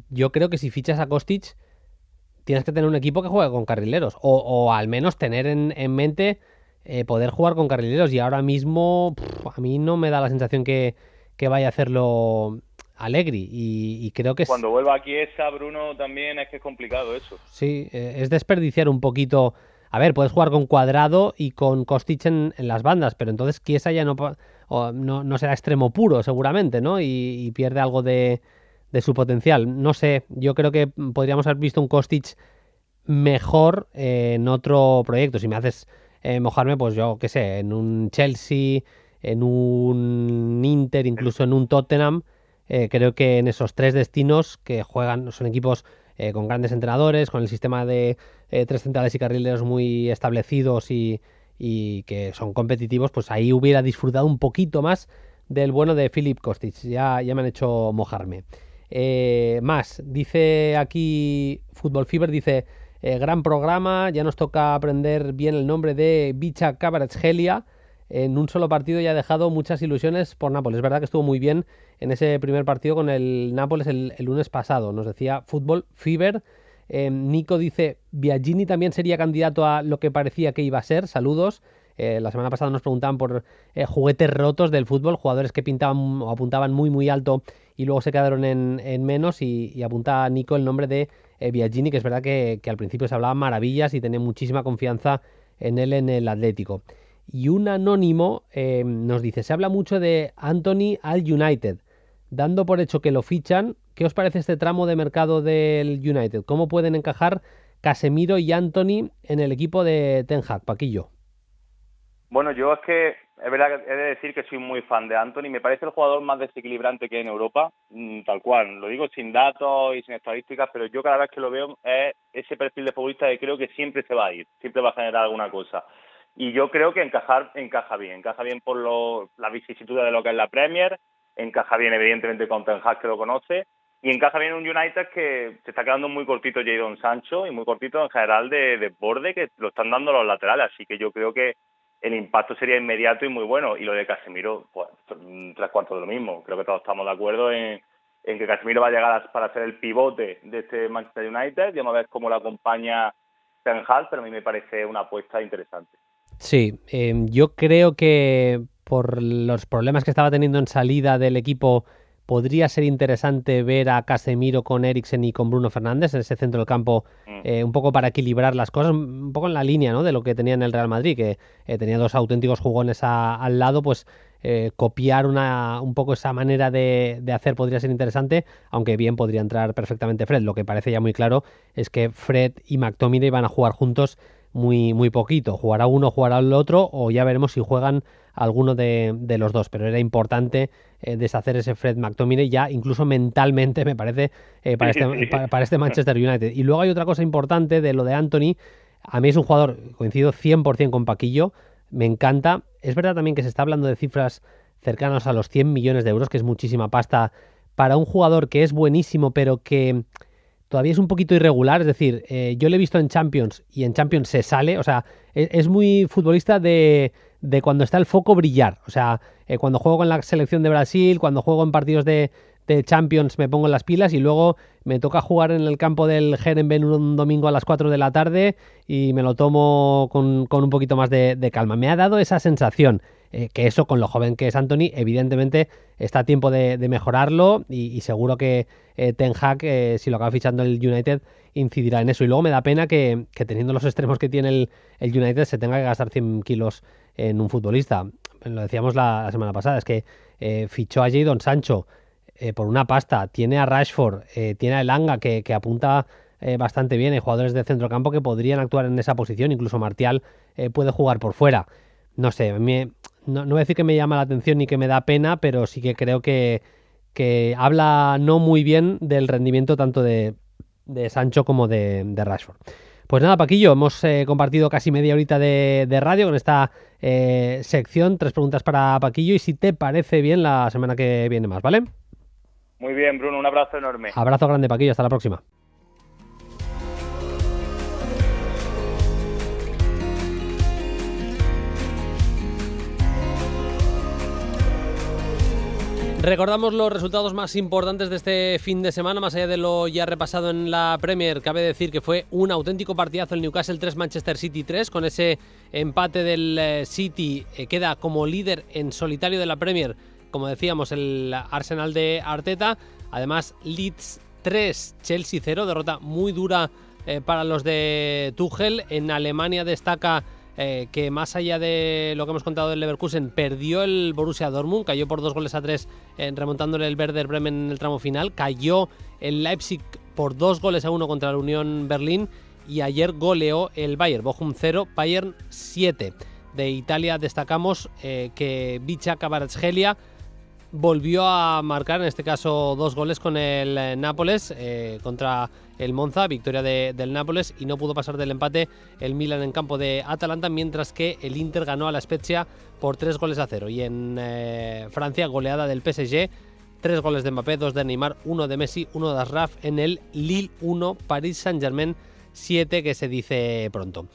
yo creo que si fichas a Kostic tienes que tener un equipo que juegue con carrileros o al menos tener en mente poder jugar con carrileros, y ahora mismo a mí no me da la sensación que vaya a hacerlo Allegri, y creo que cuando vuelva aquí Bruno, también es que es complicado eso. Sí, es desperdiciar un poquito. A ver, puedes jugar con Cuadrado y con Kostic en las bandas, pero entonces Chiesa ya no será extremo puro seguramente, ¿no? Y pierde algo de su potencial. No sé, yo creo que podríamos haber visto un Kostic mejor en otro proyecto. Si me haces mojarme, pues yo qué sé, en un Chelsea, en un Inter, incluso en un Tottenham. Creo que en esos tres destinos que juegan, son equipos con grandes entrenadores, con el sistema de tres centrales y carrileros muy establecidos y que son competitivos, pues ahí hubiera disfrutado un poquito más del bueno de Filip Kostic. Ya me han hecho mojarme. Más, dice aquí Football Fever, dice, gran programa, ya nos toca aprender bien el nombre de Bicha Kvaratskhelia. En un solo partido ya ha dejado muchas ilusiones por Nápoles. Es verdad que estuvo muy bien en ese primer partido con el Nápoles el lunes pasado. Nos decía Football Fever. Nico dice, Biagini también sería candidato a lo que parecía que iba a ser. Saludos. La semana pasada nos preguntaban por juguetes rotos del fútbol, jugadores que pintaban o apuntaban muy muy alto y luego se quedaron en menos, y apunta a Nico el nombre de Biagini, que es verdad que al principio se hablaba maravillas y tenía muchísima confianza en él en el Atlético. Y un anónimo nos dice, se habla mucho de Antony al United, dando por hecho que lo fichan, ¿qué os parece este tramo de mercado del United? ¿Cómo pueden encajar Casemiro y Antony en el equipo de Ten Hag, Paquillo? Bueno, yo es que es verdad que he de decir que soy muy fan de Antony. Me parece el jugador más desequilibrante que hay en Europa, tal cual. Lo digo sin datos y sin estadísticas, pero yo cada vez que lo veo es ese perfil de futbolista que creo que siempre se va a ir, siempre va a generar alguna cosa. Y yo creo que encaja bien por la vicisitud de lo que es la Premier, encaja bien evidentemente con Ten Hag, que lo conoce, y encaja bien un United que se está quedando muy cortito Jadon Sancho y muy cortito en general de borde que lo están dando los laterales, así que yo creo que el impacto sería inmediato y muy bueno. Y lo de Casemiro, pues 3/4 de lo mismo. Creo que todos estamos de acuerdo en que Casemiro va a llegar para ser el pivote de este Manchester United. Vamos a ver cómo lo acompaña Ten Hag, pero a mí me parece una apuesta interesante. Sí, yo creo que por los problemas que estaba teniendo en salida del equipo podría ser interesante ver a Casemiro con Eriksen y con Bruno Fernández en ese centro del campo, un poco para equilibrar las cosas, un poco en la línea, ¿no?, de lo que tenía en el Real Madrid, que tenía dos auténticos jugones al lado, pues copiar un poco esa manera de hacer podría ser interesante, aunque bien podría entrar perfectamente Fred. Lo que parece ya muy claro es que Fred y McTominay van a jugar juntos muy, muy poquito. Jugará uno, jugará el otro, o ya veremos si juegan alguno de los dos, pero era importante deshacer ese Fred McTominay ya incluso mentalmente, me parece, para este Manchester United. Y luego hay otra cosa importante de lo de Antony. A mí es un jugador, coincido 100% con Paquillo, me encanta. Es verdad también que se está hablando de cifras cercanas a los 100 millones de euros, que es muchísima pasta para un jugador que es buenísimo, pero que todavía es un poquito irregular. Es decir, yo lo he visto en Champions y en Champions se sale, o sea, es muy futbolista de cuando está el foco brillar. O sea, cuando juego con la selección de Brasil, cuando juego en partidos de Champions me pongo en las pilas y luego me toca jugar en el campo del Heerenveen un domingo a las 4 de la tarde y me lo tomo con un poquito más de calma. Me ha dado esa sensación, que eso con lo joven que es Antony, evidentemente está a tiempo de mejorarlo y seguro que Ten Hag, si lo acaba fichando el United, incidirá en eso. Y luego me da pena que teniendo los extremos que tiene el United se tenga que gastar 100 kilos en un futbolista. Lo decíamos la semana pasada, es que fichó a Jadon Sancho por una pasta, tiene a Rashford, tiene a Elanga que apunta bastante bien. Hay jugadores de centrocampo que podrían actuar en esa posición, incluso Martial puede jugar por fuera. No sé, a mí no voy a decir que me llama la atención ni que me da pena, pero sí que creo que habla no muy bien del rendimiento tanto de Sancho como de Rashford. Pues nada, Paquillo, hemos compartido casi media horita de radio con esta sección, 3 preguntas para Paquillo, y si te parece bien, la semana que viene más, ¿vale? Muy bien, Bruno, un abrazo enorme. Abrazo grande, Paquillo, hasta la próxima. Recordamos los resultados más importantes de este fin de semana, más allá de lo ya repasado en la Premier. Cabe decir que fue un auténtico partidazo el Newcastle 3, Manchester City 3. Con ese empate del City queda como líder en solitario de la Premier, como decíamos, el Arsenal de Arteta. Además, Leeds 3, Chelsea 0, derrota muy dura para los de Tuchel. En Alemania destaca que más allá de lo que hemos contado del Leverkusen, perdió el Borussia Dortmund, cayó por 2-3 remontándole el Werder Bremen en el tramo final. Cayó el Leipzig por 2-1 contra la Unión Berlín y ayer goleó el Bayern, Bochum 0, Bayern 7. De Italia destacamos que Vicha Kvaratskhelia volvió a marcar, en este caso 2 goles con el Nápoles contra el Monza, victoria del Nápoles, y no pudo pasar del empate el Milan en campo de Atalanta, mientras que el Inter ganó a la Spezia por 3-0. Y en Francia, goleada del PSG, 3 goles de Mbappé, 2 de Neymar, 1 de Messi, 1 de Ashraf en el Lille 1, Paris Saint-Germain 7, que se dice pronto.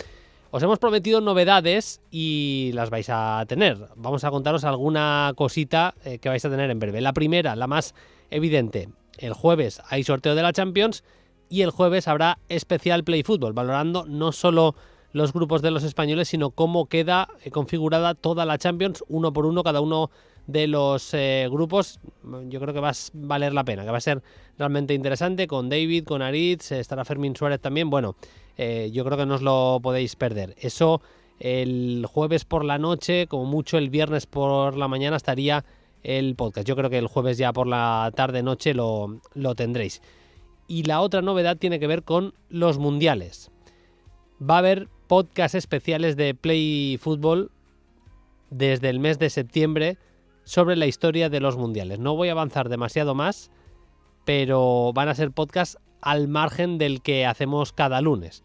Os hemos prometido novedades y las vais a tener. Vamos a contaros alguna cosita que vais a tener en breve. La primera, la más evidente, el jueves hay sorteo de la Champions y el jueves habrá especial Play Fútbol, valorando no solo los grupos de los españoles, sino cómo queda configurada toda la Champions, uno por uno, cada uno de los grupos. Yo creo que va a valer la pena, que va a ser realmente interesante, con David, con Aritz, estará Fermín Suárez también. Bueno, yo creo que no os lo podéis perder. Eso el jueves por la noche, como mucho el viernes por la mañana, estaría el podcast. Yo creo que el jueves ya por la tarde-noche lo tendréis. Y la otra novedad tiene que ver con los mundiales. Va a haber podcasts especiales de Play Fútbol desde el mes de septiembre sobre la historia de los mundiales. No voy a avanzar demasiado más, pero van a ser podcasts al margen del que hacemos cada lunes.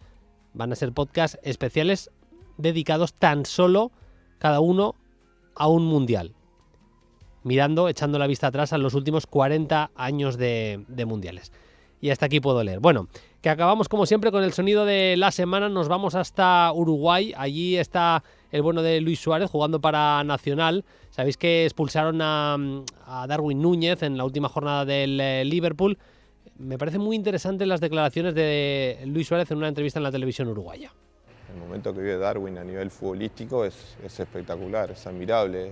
Van a ser podcasts especiales dedicados tan solo cada uno a un mundial. Echando la vista atrás a los últimos 40 años de mundiales. Y hasta aquí puedo leer. Bueno, que acabamos como siempre con el sonido de la semana. Nos vamos hasta Uruguay. Allí está el bueno de Luis Suárez jugando para Nacional. Sabéis que expulsaron a Darwin Núñez en la última jornada del Liverpool. Me parecen muy interesantes las declaraciones de Luis Suárez en una entrevista en la televisión uruguaya. El momento que vive Darwin a nivel futbolístico es espectacular, es admirable.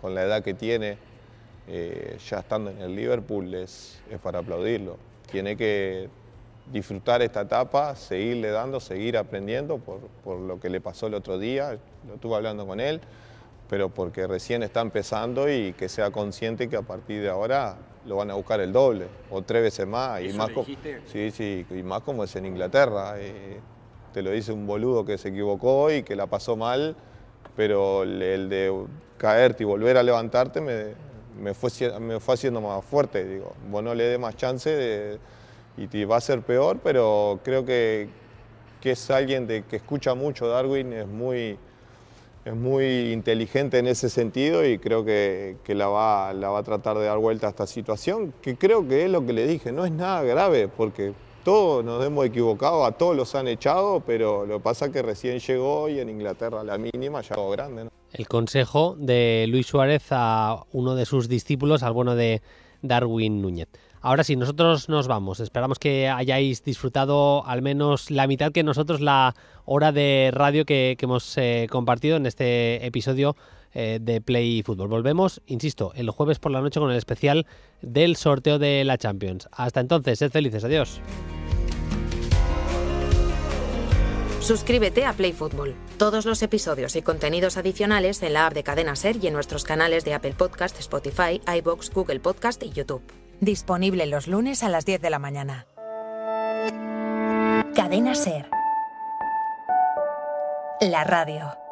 Con la edad que tiene, ya estando en el Liverpool, es para aplaudirlo. Tiene que disfrutar esta etapa, seguirle dando, seguir aprendiendo por lo que le pasó el otro día. Lo estuve hablando con él, pero porque recién está empezando y que sea consciente que a partir de ahora lo van a buscar el doble o 3 veces más. Y más sí, y más como es en Inglaterra. Te lo dice un boludo que se equivocó y que la pasó mal, pero el de caerte y volver a levantarte me fue haciendo más fuerte. Digo, vos no le dé más chance y te va a ser peor, pero creo que es alguien que escucha mucho. Darwin es muy inteligente en ese sentido y creo que la va a tratar de dar vuelta a esta situación, que creo que es lo que le dije, no es nada grave, porque todos nos hemos equivocado, a todos los han echado, pero lo que pasa es que recién llegó y en Inglaterra a la mínima ya todo grande, ¿no? El consejo de Luis Suárez a uno de sus discípulos, al bueno de Darwin Núñez. Ahora sí, nosotros nos vamos. Esperamos que hayáis disfrutado al menos la mitad que nosotros la hora de radio que hemos compartido en este episodio de Play Fútbol. Volvemos, insisto, el jueves por la noche con el especial del sorteo de la Champions. Hasta entonces, sed felices. Adiós. Suscríbete a Play Fútbol. Todos los episodios y contenidos adicionales en la app de Cadena SER y en nuestros canales de Apple Podcast, Spotify, iVoox, Google Podcast y YouTube. Disponible los lunes a las 10 de la mañana. Cadena SER. La radio.